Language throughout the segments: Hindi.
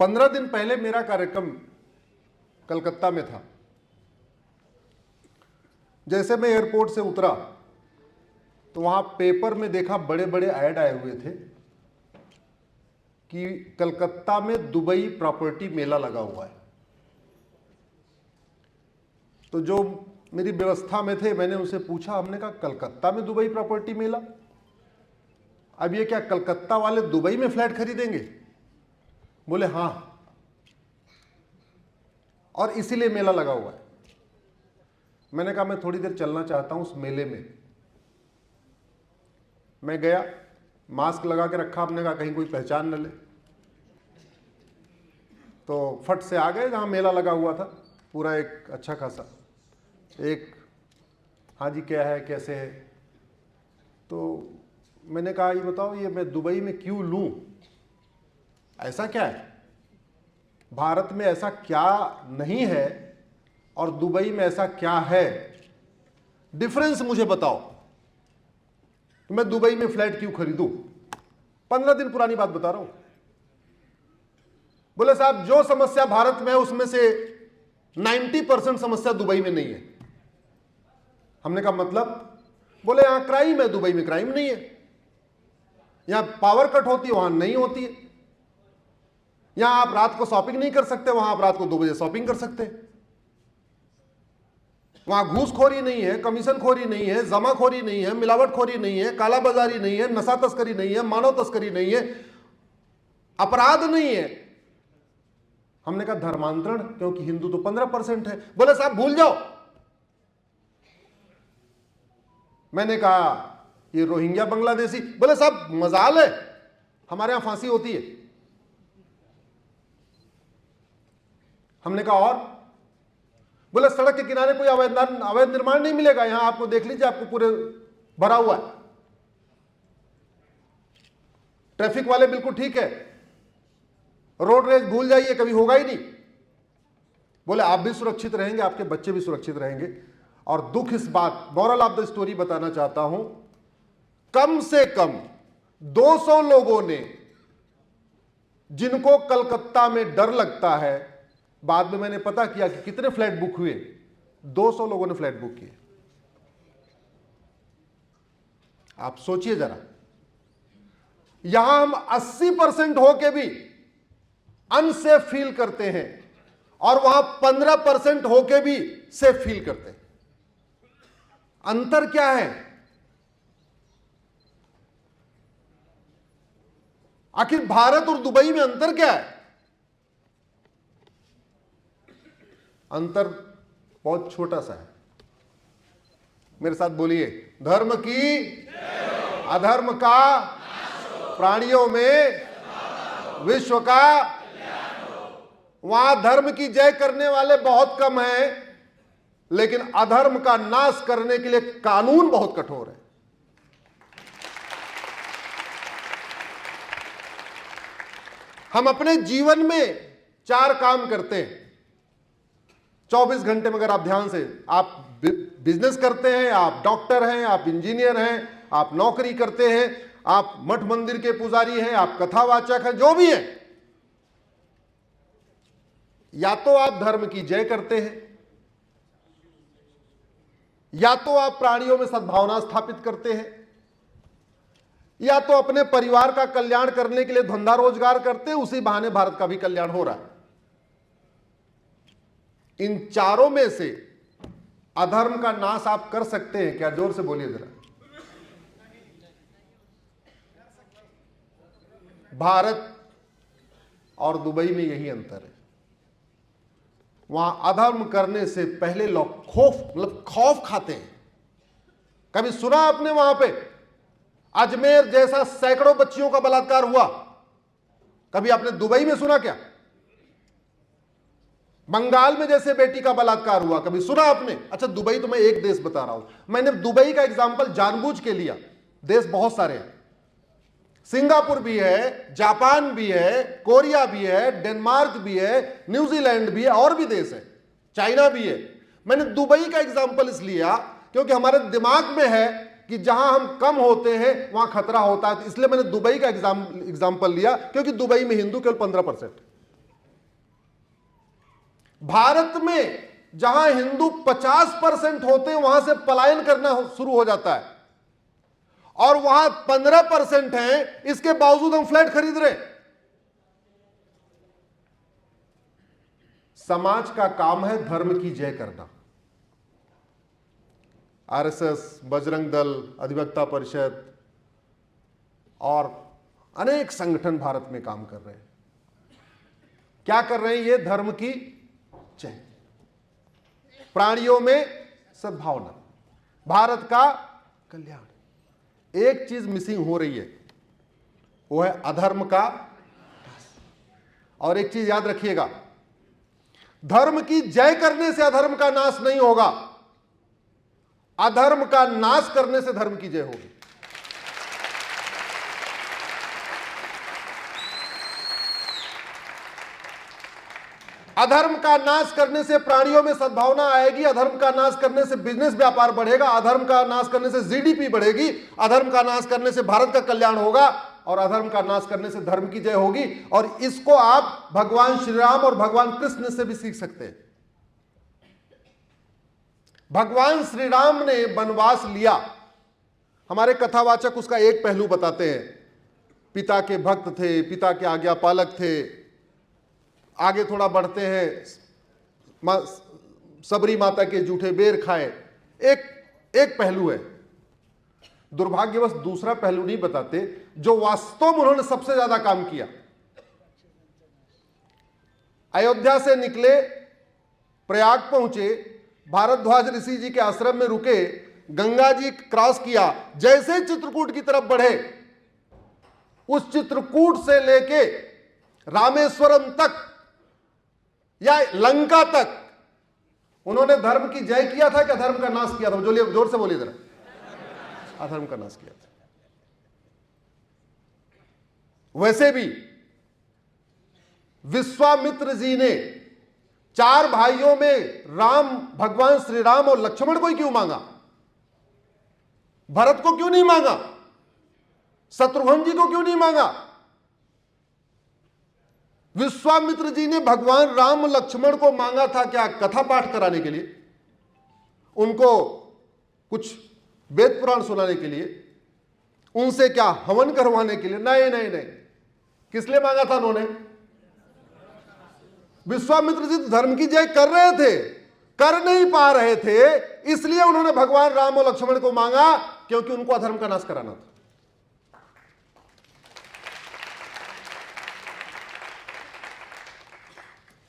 15 दिन पहले मेरा कार्यक्रम कलकत्ता में था। जैसे मैं एयरपोर्ट से उतरा तो वहां पेपर में देखा, बड़े बड़े ऐड आए हुए थे कि कलकत्ता में दुबई प्रॉपर्टी मेला लगा हुआ है। तो जो मेरी व्यवस्था में थे, मैंने उनसे पूछा, हमने कहा कलकत्ता में दुबई प्रॉपर्टी मेला, अब ये क्या कलकत्ता वाले दुबई में फ्लैट खरीदेंगे? बोले हाँ, और इसीलिए मेला लगा हुआ है। मैंने कहा मैं थोड़ी देर चलना चाहता हूं उस मेले में। मैं गया, मास्क लगा के रखा, हमने कहा कहीं कोई पहचान न ले। तो फट से आ गए जहां मेला लगा हुआ था, पूरा एक अच्छा खासा एक, हाँ जी क्या है, कैसे है। तो मैंने कहा ये बताओ, ये मैं दुबई में क्यों लूं, ऐसा क्या है, भारत में ऐसा क्या नहीं है और दुबई में ऐसा क्या है, डिफरेंस मुझे बताओ, तो मैं दुबई में फ्लैट क्यों खरीदूं। 15 दिन पुरानी बात बता रहा हूं। बोले साहब जो समस्या भारत में है उसमें से 90% समस्या दुबई में नहीं है। हमने कहा मतलब? बोले यहां क्राइम है, दुबई में क्राइम नहीं है। यहां पावर कट होती है, वहां नहीं होती है। यहां आप रात को शॉपिंग नहीं कर सकते, वहां आप रात को 2 बजे शॉपिंग कर सकते हैं। वहां घूसखोरी नहीं है, कमीशनखोरी नहीं है, जमाखोरी नहीं है, मिलावटखोरी नहीं है, कालाबाजारी नहीं है, नशा तस्करी नहीं है, मानव तस्करी नहीं है, अपराध नहीं है। हमने कहा धर्मांतरण, क्योंकि हिंदू तो 15% है। बोले साहब भूल जाओ। मैंने कहा ये रोहिंग्या बांग्लादेशी। बोले साहब मजाल है, हमारे यहां फांसी होती है। हमने कहा और? बोले सड़क के किनारे कोई अवैध निर्माण नहीं मिलेगा, यहां आपको देख लीजिए, आपको पूरे भरा हुआ है। ट्रैफिक वाले बिल्कुल ठीक है, रोड रेज भूल जाइए, कभी होगा ही नहीं। बोले आप भी सुरक्षित रहेंगे, आपके बच्चे भी सुरक्षित रहेंगे। और दुख इस बात, मॉरल ऑफ द स्टोरी बताना चाहता हूं, कम से कम 200 लोगों ने, जिनको कलकत्ता में डर लगता है, बाद में मैंने पता किया कि कितने फ्लैट बुक हुए, 200 लोगों ने फ्लैट बुक किए। आप सोचिए जरा, यहां हम 80% होके भी अनसेफ फील करते हैं और वहां 15% होके भी सेफ फील करते हैं। अंतर क्या है? आखिर भारत और दुबई में अंतर क्या है? अंतर बहुत छोटा सा है। मेरे साथ बोलिए, धर्म की अधर्म का प्राणियों में विश्व का। वहां धर्म की जय करने वाले बहुत कम हैं, लेकिन अधर्म का नाश करने के लिए कानून बहुत कठोर है। हम अपने जीवन में 4 काम करते हैं 24 घंटे में। अगर आप ध्यान से, आप बिजनेस करते हैं, आप डॉक्टर हैं, आप इंजीनियर हैं, आप नौकरी करते हैं, आप मठ मंदिर के पुजारी हैं, आप कथावाचक हैं, जो भी हैं, या तो आप धर्म की जय करते हैं, या तो आप प्राणियों में सद्भावना स्थापित करते हैं, या तो अपने परिवार का कल्याण करने के लिए धंधा रोजगार करते हैं। उसी बहाने भारत का भी कल्याण हो रहा है। इन चारों में से अधर्म का नाश आप कर सकते हैं क्या? जोर से बोलिए जरा। भारत और दुबई में यही अंतर है। वहां अधर्म करने से पहले लोग खौफ खाते हैं। कभी सुना आपने वहां पे अजमेर जैसा सैकड़ों बच्चियों का बलात्कार हुआ? कभी आपने दुबई में सुना क्या? बंगाल में जैसे बेटी का बलात्कार हुआ, कभी सुना आपने? अच्छा दुबई तो मैं एक देश बता रहा हूं, मैंने दुबई का एग्जांपल जानबूझ के लिया। देश बहुत सारे हैं, सिंगापुर भी है, जापान भी है, कोरिया भी है, डेनमार्क भी है, न्यूजीलैंड भी है, और भी देश है, चाइना भी है। मैंने दुबई का एग्जांपल इसलिए लिया क्योंकि हमारे दिमाग में है कि जहां हम कम होते हैं वहां खतरा होता है, इसलिए मैंने दुबई का एग्जांपल लिया, क्योंकि दुबई में हिंदू केवल 15%। भारत में जहां हिंदू 50% होते हैं वहां से पलायन करना शुरू हो जाता है, और वहां 15% हैं, इसके बावजूद हम फ्लैट खरीद रहे। समाज का काम है धर्म की जय करना। आरएसएस, बजरंग दल, अधिवक्ता परिषद और अनेक संगठन भारत में काम कर रहे हैं। क्या कर रहे हैं? ये धर्म की जय, प्राणियों में सद्भावना, भारत का कल्याण। एक चीज मिसिंग हो रही है, वो है अधर्म का। और एक चीज याद रखिएगा, धर्म की जय करने से अधर्म का नाश नहीं होगा, अधर्म का नाश करने से धर्म की जय होगी। अधर्म का नाश करने से प्राणियों में सद्भावना आएगी, अधर्म का नाश करने से बिजनेस व्यापार बढ़ेगा, अधर्म का नाश करने से जीडीपी बढ़ेगी, अधर्म का नाश करने से भारत का कल्याण होगा, और अधर्म का नाश करने से धर्म की जय होगी। और इसको आप भगवान श्री राम और भगवान कृष्ण से भी सीख सकते हैं। भगवान श्री राम ने वनवास लिया, हमारे कथावाचक उसका एक पहलू बताते हैं। पिता के भक्त थे, पिता के आज्ञा पालक थे। आगे थोड़ा बढ़ते हैं, सबरी माता के जूठे बेर खाए। एक पहलू है। दुर्भाग्यवश दूसरा पहलू नहीं बताते, जो वास्तव में उन्होंने सबसे ज्यादा काम किया। अयोध्या से निकले, प्रयाग पहुंचे, भारद्वाज ऋषि जी के आश्रम में रुके, गंगा जी क्रॉस किया, जैसे चित्रकूट की तरफ बढ़े, उस चित्रकूट से लेके रामेश्वरम तक या लंका तक उन्होंने धर्म की जय किया था कि अधर्म का नाश किया था? जोर से बोलिए जरा। अधर्म का नाश किया था। वैसे भी विश्वामित्र जी ने 4 भाइयों में राम, भगवान श्री राम और लक्ष्मण को ही क्यों मांगा? भरत को क्यों नहीं मांगा? शत्रुघ्न जी को क्यों नहीं मांगा? विश्वामित्र जी ने भगवान राम लक्ष्मण को मांगा था क्या? कथा पाठ कराने के लिए, उनको कुछ वेद पुराण सुनाने के लिए, उनसे क्या हवन करवाने के लिए? नहीं नहीं नहीं। किस लिए मांगा था उन्होंने? विश्वामित्र जी तो धर्म की जय कर रहे थे, कर नहीं पा रहे थे, इसलिए उन्होंने भगवान राम और लक्ष्मण को मांगा, क्योंकि उनको अधर्म का नाश कराना था।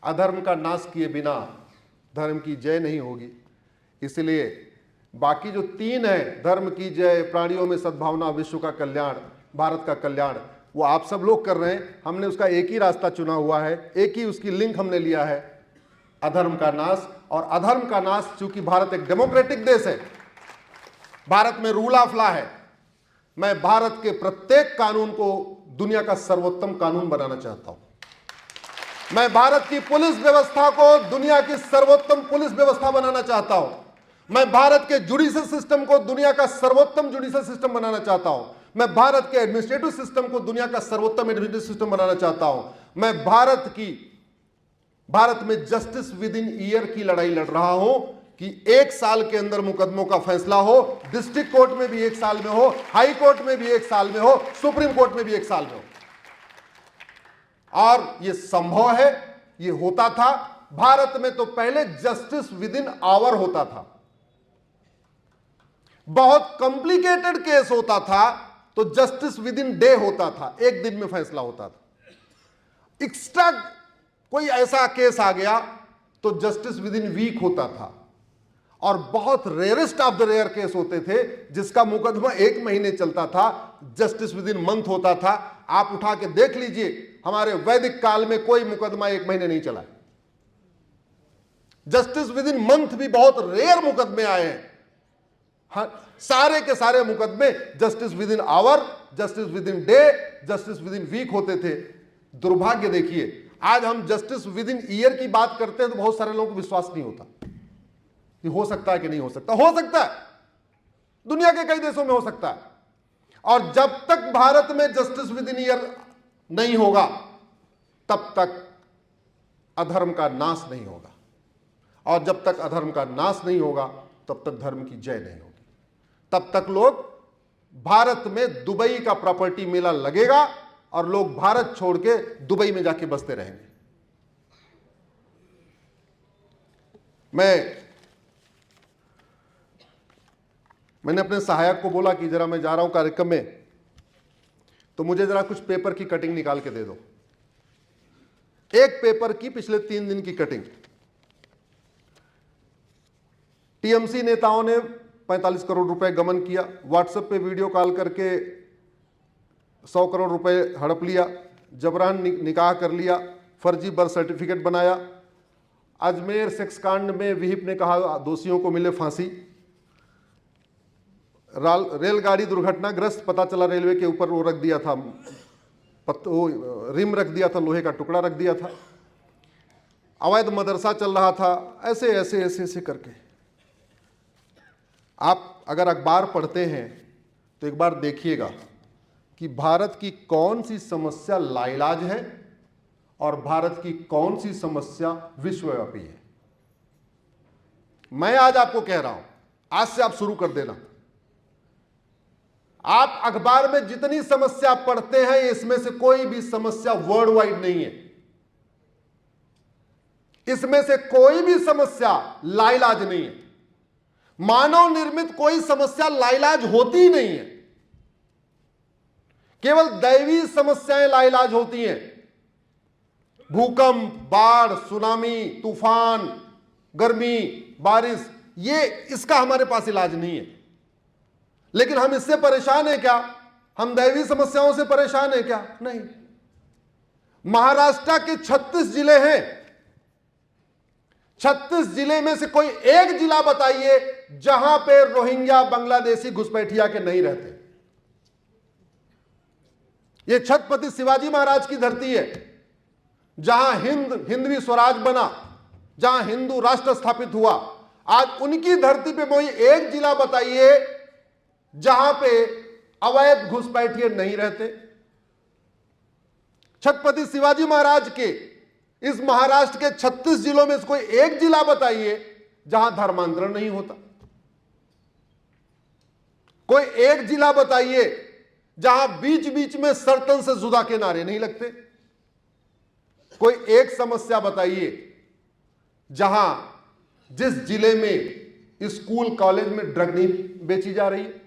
अधर्म का नाश किए बिना धर्म की जय नहीं होगी। इसलिए बाकी जो 3 है, धर्म की जय, प्राणियों में सद्भावना, विश्व का कल्याण, भारत का कल्याण, वो आप सब लोग कर रहे हैं। हमने उसका एक ही रास्ता चुना हुआ है, एक ही उसकी लिंक हमने लिया है, अधर्म का नाश। और अधर्म का नाश, चूंकि भारत एक डेमोक्रेटिक देश है, भारत में रूल ऑफ लॉ है, मैं भारत के प्रत्येक कानून को दुनिया का सर्वोत्तम कानून बनाना चाहता हूं। मैं भारत की पुलिस व्यवस्था को दुनिया की सर्वोत्तम पुलिस व्यवस्था बनाना चाहता हूं। मैं भारत के जुडिशियल सिस्टम को दुनिया का सर्वोत्तम जुडिशियल सिस्टम बनाना चाहता हूं। मैं भारत के एडमिनिस्ट्रेटिव सिस्टम को दुनिया का सर्वोत्तम एडमिनिस्ट्रेटिव सिस्टम बनाना चाहता हूं। मैं भारत में जस्टिस विद इन ईयर की लड़ाई लड़ रहा हूं कि 1 साल के अंदर मुकदमों का फैसला हो, डिस्ट्रिक्ट कोर्ट में भी 1 साल में हो, हाई कोर्ट में भी 1 साल में हो, सुप्रीम कोर्ट में भी 1 साल में हो। और यह संभव है, यह होता था। भारत में तो पहले जस्टिस विद इन आवर होता था। बहुत कॉम्प्लिकेटेड केस होता था तो जस्टिस विद इन डे होता था, 1 दिन में फैसला होता था। एक्स्ट्रा कोई ऐसा केस आ गया तो जस्टिस विद इन वीक होता था। और बहुत rarest of the rare case होते थे जिसका मुकदमा 1 महीने चलता था, जस्टिस विद इन मंथ होता था। आप उठा के देख लीजिए, हमारे वैदिक काल में कोई मुकदमा 1 महीने नहीं चला। जस्टिस विद इन मंथ भी बहुत रेयर मुकदमे आए हैं। हाँ, सारे के सारे मुकदमे justice within hour, justice within day, justice within week होते थे। दुर्भाग्य देखिए, आज हम जस्टिस विद इन ईयर की बात करते हैं तो बहुत सारे लोगों को विश्वास नहीं होता कि हो सकता है कि नहीं हो सकता। हो सकता है, दुनिया के कई देशों में हो सकता है। और जब तक भारत में जस्टिस विद इन ईयर नहीं होगा, तब तक अधर्म का नाश नहीं होगा। और जब तक अधर्म का नाश नहीं होगा तब तक धर्म की जय नहीं होगी। तब तक लोग भारत में दुबई का प्रॉपर्टी मेला लगेगा और लोग भारत छोड़ के दुबई में जाके बसते रहेंगे। मैंने अपने सहायक को बोला कि जरा मैं जा रहा हूं कार्यक्रम में, तो मुझे जरा कुछ पेपर की कटिंग निकाल के दे दो। एक पेपर की पिछले 3 दिन की कटिंग। टीएमसी नेताओं ने 45 करोड़ रुपए गमन किया, व्हाट्सएप पे वीडियो कॉल करके 100 करोड़ रुपए हड़प लिया, जबरान निकाह कर लिया, फर्जी बर्थ सर्टिफिकेट बनाया, अजमेर सेक्स कांड में विहिप ने कहा दोषियों को मिले फांसी, रेलगाड़ी दुर्घटनाग्रस्त, पता चला रेलवे के ऊपर वो रख दिया था, रिम रख दिया था, लोहे का टुकड़ा रख दिया था, अवैध मदरसा चल रहा था, ऐसे ऐसे ऐसे ऐसे करके। आप अगर अखबार पढ़ते हैं तो एक बार देखिएगा कि भारत की कौन सी समस्या लाइलाज है और भारत की कौन सी समस्या विश्वव्यापी है। मैं आज आपको कह रहा हूं, आज से आप शुरू कर देना। आप अखबार में जितनी समस्या पढ़ते हैं इसमें से कोई भी समस्या वर्ल्ड वाइड नहीं है, इसमें से कोई भी समस्या लाइलाज नहीं है। मानव निर्मित कोई समस्या लाइलाज होती ही नहीं है, केवल दैवी समस्याएं लाइलाज होती हैं। भूकंप, बाढ़, सुनामी, तूफान, गर्मी, बारिश, ये इसका हमारे पास इलाज नहीं है। लेकिन हम इससे परेशान हैं क्या? हम दैवी समस्याओं से परेशान हैं क्या? नहीं। महाराष्ट्र के 36 जिले हैं, 36 जिले में से कोई एक जिला बताइए जहां पे रोहिंग्या बांग्लादेशी घुसपैठिया के नहीं रहते। यह छत्रपति शिवाजी महाराज की धरती है, जहां हिंदवी स्वराज बना, जहां हिंदू राष्ट्र स्थापित हुआ। आज उनकी धरती पे कोई एक जिला बताइए जहां पे अवैध घुसपैठिए नहीं रहते। छत्रपति शिवाजी महाराज के इस महाराष्ट्र के 36 जिलों में से कोई एक जिला बताइए जहां धर्मांतरण नहीं होता। कोई एक जिला बताइए जहां बीच बीच में सर्तन से जुदा के नारे नहीं लगते। कोई एक समस्या बताइए जहां जिस जिले में स्कूल कॉलेज में ड्रग नहीं बेची जा रही है।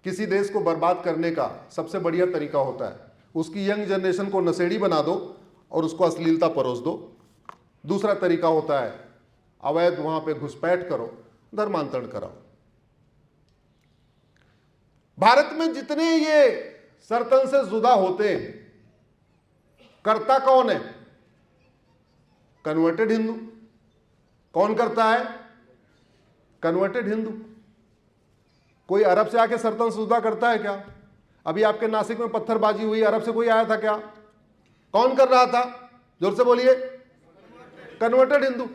किसी देश को बर्बाद करने का सबसे बढ़िया तरीका होता है उसकी यंग जनरेशन को नशेड़ी बना दो और उसको अश्लीलता परोस दो। दूसरा तरीका होता है अवैध वहां पे घुसपैठ करो, धर्मांतरण कराओ। भारत में जितने ये सर्तन से जुदा होते हैं, करता कौन है? कन्वर्टेड हिंदू। कौन करता है? कन्वर्टेड हिंदू। कोई अरब से आके सर्तन से जुदा करता है क्या? अभी आपके नासिक में पत्थरबाजी हुई, अरब से कोई आया था क्या? कौन कर रहा था? जोर से बोलिए। कन्वर्टेड हिंदू।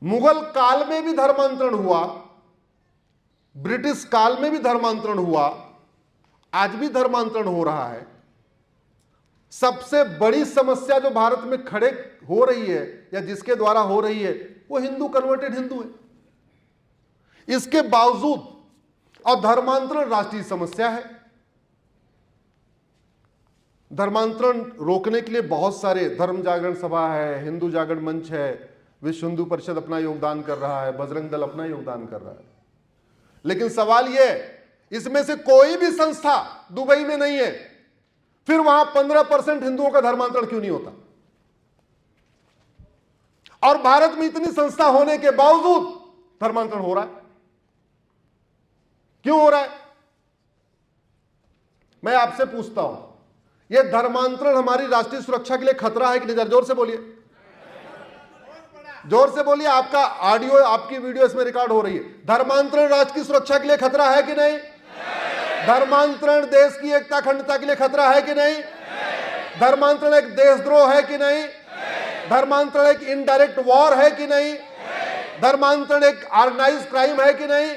मुगल काल में भी धर्मांतरण हुआ, ब्रिटिश काल में भी धर्मांतरण हुआ, आज भी धर्मांतरण हो रहा है। सबसे बड़ी समस्या जो भारत में खड़े हो रही है या जिसके द्वारा हो रही है वो हिंदू, कन्वर्टेड हिंदू है। इसके बावजूद और धर्मांतरण राष्ट्रीय समस्या है। धर्मांतरण रोकने के लिए बहुत सारे धर्म जागरण सभा है, हिंदू जागरण मंच है, विश्व हिंदू परिषद अपना योगदान कर रहा है, बजरंग दल अपना योगदान कर रहा है। लेकिन सवाल यह, इसमें से कोई भी संस्था दुबई में नहीं है, फिर वहां 15% हिंदुओं का धर्मांतरण क्यों नहीं होता? और भारत में इतनी संस्था होने के बावजूद धर्मांतरण हो रहा है। क्यों हो रहा है? मैं आपसे पूछता हूं, यह धर्मांतरण हमारी राष्ट्रीय सुरक्षा के लिए खतरा है कि नहीं? जोर से बोलिए, जोर से बोलिए। आपका ऑडियो, आपकी वीडियो इसमें रिकॉर्ड हो रही है। धर्मांतरण राष्ट्र की सुरक्षा के लिए खतरा है कि नहीं? धर्मांतरण देश की एकता अखंडता के लिए खतरा है कि नहीं? धर्मांतरण एक देशद्रोह है कि नहीं? धर्मांतरण एक इनडायरेक्ट वॉर है कि नहीं? धर्मांतरण एक ऑर्गेनाइज्ड क्राइम है कि नहीं?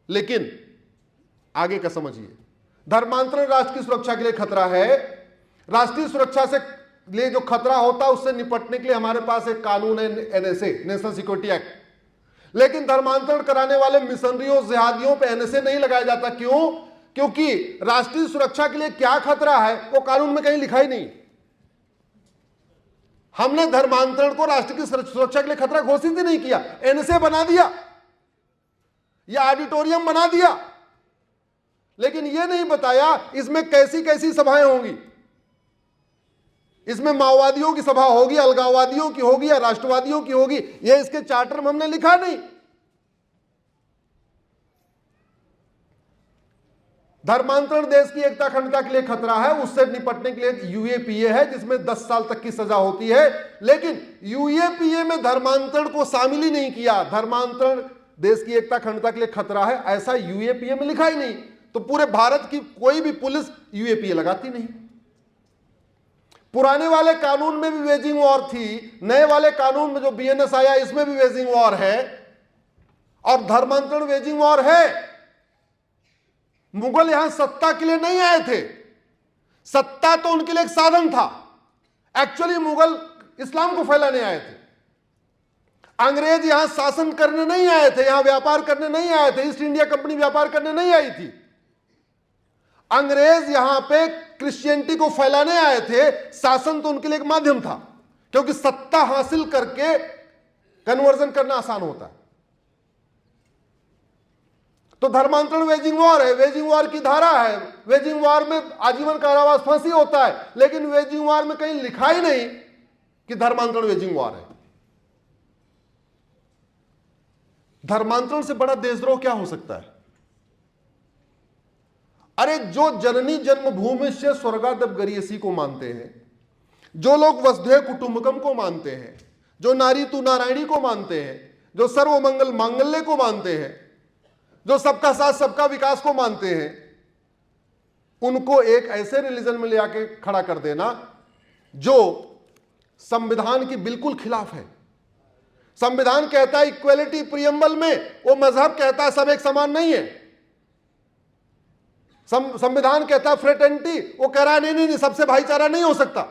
लेकिन आगे का समझिए, धर्मांतरण राष्ट्र की सुरक्षा के लिए खतरा है राष्ट्रीय सुरक्षा से लिए जो खतरा होता है उससे निपटने के लिए हमारे पास एक कानून है, एनएसए, नेशनल सिक्योरिटी एक्ट। लेकिन धर्मांतरण कराने वाले मिशनरियों, जिहादियों पे एनएसए नहीं लगाया जाता। क्यों? क्योंकि राष्ट्रीय सुरक्षा के लिए क्या खतरा है वो कानून में कहीं लिखा ही नहीं। हमने धर्मांतरण को राष्ट्र की सुरक्षा के लिए खतरा घोषित ही नहीं किया, एनएसए बना दिया या ऑडिटोरियम बना दिया, लेकिन यह नहीं बताया इसमें कैसी कैसी सभाएं होंगी। इसमें माओवादियों की सभा होगी, अलगाववादियों की होगी या राष्ट्रवादियों की होगी, यह इसके चार्टर में हमने लिखा नहीं। धर्मांतरण देश की एकता अखंडता के लिए खतरा है, उससे निपटने के लिए यूएपीए है जिसमें 10 साल तक की सजा होती है। लेकिन यूएपीए में धर्मांतरण को शामिल ही नहीं किया। धर्मांतरण देश की एकता अखंडता के लिए खतरा है ऐसा यूएपीए में लिखा ही नहीं, तो पूरे भारत की कोई भी पुलिस यूएपीए लगाती नहीं। पुराने वाले कानून में भी वेजिंग वॉर थी, नए वाले कानून में जो बीएनएस आया इसमें भी वेजिंग वॉर है, और धर्मांतरण वेजिंग वॉर है। मुगल यहां सत्ता के लिए नहीं आए थे, सत्ता तो उनके लिए एक साधन था। एक्चुअली मुगल इस्लाम को फैलाने आए थे। अंग्रेज यहां शासन करने नहीं आए थे, यहां व्यापार करने नहीं आए थे। ईस्ट इंडिया कंपनी व्यापार करने नहीं आई थी। अंग्रेज यहां पे क्रिश्चियनिटी को फैलाने आए थे, शासन तो उनके लिए एक माध्यम था, क्योंकि सत्ता हासिल करके कन्वर्जन करना आसान होता है। तो धर्मांतरण वेजिंग वॉर है, वेजिंग वॉर की धारा है। वेजिंग वॉर में आजीवन कारावास, फांसी होता है, लेकिन वेजिंग वॉर में कहीं लिखा ही नहीं कि धर्मांतरण वेजिंग वॉर है। धर्मांतरण से बड़ा देशद्रोह क्या हो सकता है? अरे जो जननी जन्मभूमि से स्वर्गादप गरियसी को मानते हैं, जो लोग वसुधैव कुटुंबकम को मानते हैं, जो नारी तू नारायणी को मानते हैं, जो सर्वमंगल मांगल्य को मानते हैं, जो सबका साथ सबका विकास को मानते हैं, उनको एक ऐसे रिलीजन में ले आके खड़ा कर देना जो संविधान की बिल्कुल खिलाफ है। संविधान कहता है इक्वलिटी प्रियम्बल में, वो मजहब कहता है सब एक समान नहीं है। संविधान कहता है फ्रेटर्निटी, वो कह रहा है नहीं, सबसे भाईचारा नहीं हो सकता।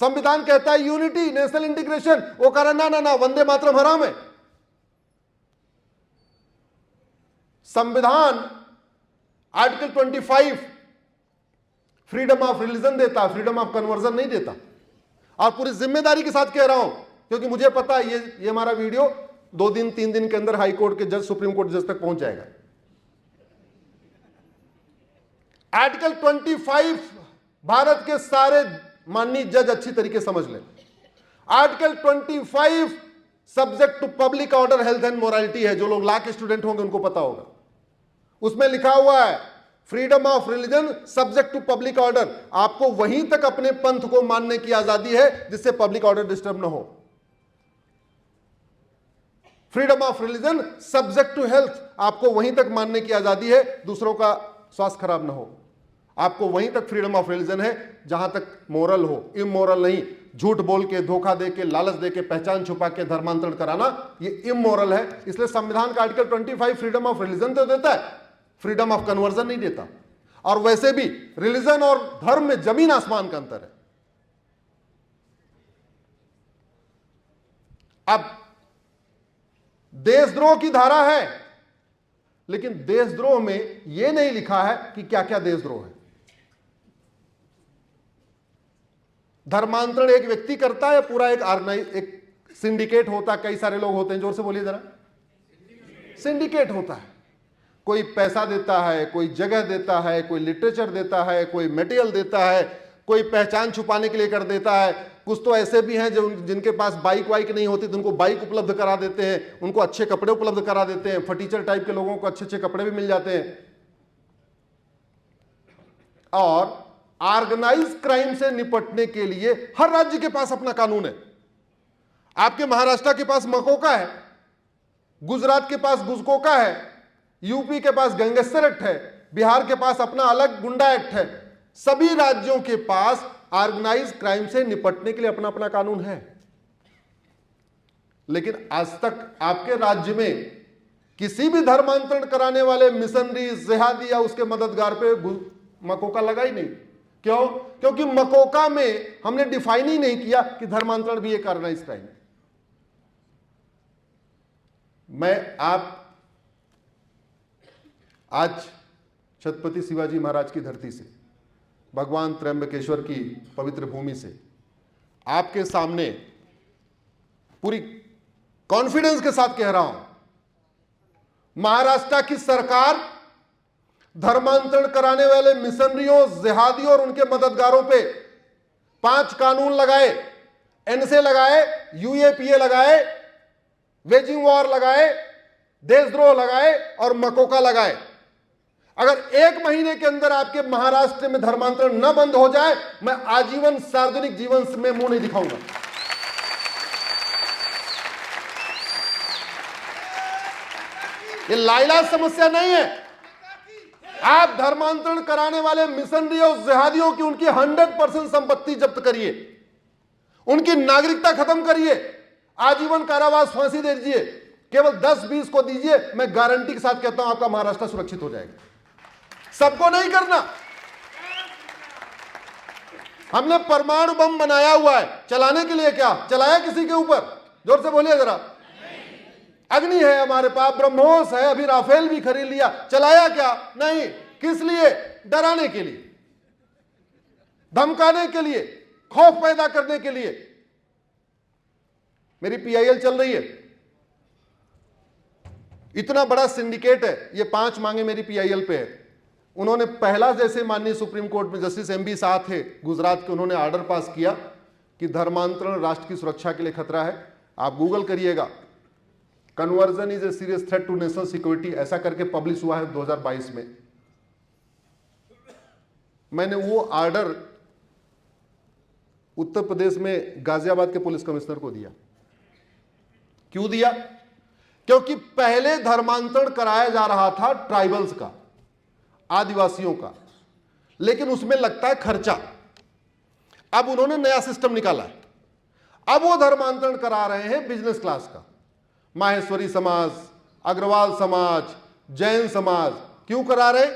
संविधान कहता है यूनिटी, नेशनल इंटीग्रेशन, वो कह रहा है ना, वंदे मातरम हराम है। संविधान आर्टिकल 25 फ्रीडम ऑफ रिलीजन देता है, फ्रीडम ऑफ कन्वर्जन नहीं देता। और पूरी जिम्मेदारी के साथ कह रहा हूं, क्योंकि मुझे पता है ये हमारा वीडियो 2 दिन 3 दिन के अंदर हाई कोर्ट के जज, सुप्रीम कोर्ट जज तक पहुंच जाएगा। आर्टिकल 25 भारत के सारे माननीय जज अच्छी तरीके समझ लें। Article 25 subject to public order, health and morality है। जो लोग लॉ के स्टूडेंट होंगे उनको पता होगा। उसमें लिखा हुआ है freedom of religion subject to public order. आपको वहीं तक अपने पंथ को मानने की आजादी है जिससे पब्लिक ऑर्डर डिस्टर्ब ना हो। Freedom of religion subject to health, आपको वहीं तक मानने की आजादी है दूसरों का स्वास्थ्य खराब ना हो। आपको वहीं तक फ्रीडम ऑफ रिलीजन है जहां तक मोरल हो, इमोरल नहीं। झूठ बोल के, धोखा दे के, लालच दे के, पहचान छुपा के धर्मांतरण कराना ये इमोरल है। इसलिए संविधान का आर्टिकल 25 फ्रीडम ऑफ रिलीजन तो देता है, फ्रीडम ऑफ कन्वर्जन नहीं देता। और वैसे भी रिलीजन और धर्म में जमीन आसमान का अंतर है। अब देशद्रोह की धारा है, लेकिन देशद्रोह में यह नहीं लिखा है कि क्या क्या देशद्रोह है। धर्मांतरण एक व्यक्ति करता है, पूरा एक सिंडिकेट होता है, कई सारे लोग होते हैं। जोर से बोलिए जरा। सिंडिकेट होता है, कोई पैसा देता है, कोई जगह देता है, कोई लिटरेचर देता है, कोई मटेरियल देता है, कोई पहचान छुपाने के लिए कर देता है। कुछ तो ऐसे भी हैं जो जिनके पास बाइक वाइक नहीं होती तो उनको बाइक उपलब्ध करा देते हैं, उनको अच्छे कपड़े उपलब्ध करा देते हैं। फटीचर टाइप के लोगों को अच्छे अच्छे कपड़े भी मिल जाते हैं। और ऑर्गेनाइज क्राइम से निपटने के लिए हर राज्य के पास अपना कानून है। आपके महाराष्ट्र के पास मकोका है, गुजरात के पास गुजकोका है, यूपी के पास गैंगस्टर एक्ट है, बिहार के पास अपना अलग गुंडा एक्ट है। सभी राज्यों के पास ऑर्गेनाइज क्राइम से निपटने के लिए अपना अपना कानून है। लेकिन आज तक आपके राज्य में किसी भी धर्मांतरण कराने वाले मिशनरी, जिहादी या उसके मददगार पे मकोका लगा ही नहीं। क्यों? क्योंकि मकोका में हमने डिफाइन ही नहीं किया कि धर्मांतरण भी एक ऑर्गेनाइज्ड क्राइम है। मैं आप आज छत्रपति शिवाजी महाराज की धरती से, भगवान त्र्यंबकेश्वर की पवित्र भूमि से आपके सामने पूरी कॉन्फिडेंस के साथ कह रहा हूं, महाराष्ट्र की सरकार धर्मांतरण कराने वाले मिशनरियों, जिहादियों और उनके मददगारों पे 5 कानून लगाए, एनएसए लगाए, यूएपीए लगाए, वेजिंग वॉर लगाए, देशद्रोह लगाए और मकोका लगाए। अगर 1 महीने के अंदर आपके महाराष्ट्र में धर्मांतरण न बंद हो जाए, मैं आजीवन सार्वजनिक जीवन में मुंह नहीं दिखाऊंगा। ये लाइलाज समस्या नहीं है। आप धर्मांतरण कराने वाले मिशनरियों, जिहादियों की उनकी 100% संपत्ति जब्त करिए, उनकी नागरिकता खत्म करिए, आजीवन कारावास, फांसी दे दीजिए, केवल 10-20 को दीजिए। मैं गारंटी के साथ कहता हूं आपका महाराष्ट्र सुरक्षित हो जाएगा। सबको नहीं करना। हमने परमाणु बम बनाया हुआ है, चलाने के लिए क्या चलाया किसी के ऊपर? जोर से बोलिए जरा। अग्नि है हमारे पास, ब्रह्मोस है, अभी राफेल भी खरीद लिया, चलाया क्या? नहीं। किस लिए? डराने के लिए, धमकाने के लिए, खौफ पैदा करने के लिए। मेरी पीआईएल चल रही है, इतना बड़ा सिंडिकेट है, ये 5 मांगे मेरी पीआईएल पे है। उन्होंने पहला, जैसे माननीय सुप्रीम कोर्ट में जस्टिस एमबी शाह थे गुजरात के, उन्होंने ऑर्डर पास किया कि धर्मांतरण राष्ट्र की सुरक्षा के लिए खतरा है। आप गूगल करिएगा, conversion is a serious threat to national security, ऐसा करके पब्लिश हुआ है 2022 में। मैंने वो ऑर्डर उत्तर प्रदेश में गाजियाबाद के पुलिस कमिश्नर को दिया। क्यों दिया? क्योंकि पहले धर्मांतरण कराया जा रहा था ट्राइबल्स का, आदिवासियों का, लेकिन उसमें लगता है खर्चा। अब उन्होंने नया सिस्टम निकाला है, अब वो धर्मांतरण करा रहे हैं बिजनेस क्लास का, माहेश्वरी समाज, अग्रवाल समाज, जैन समाज। क्यों करा रहे?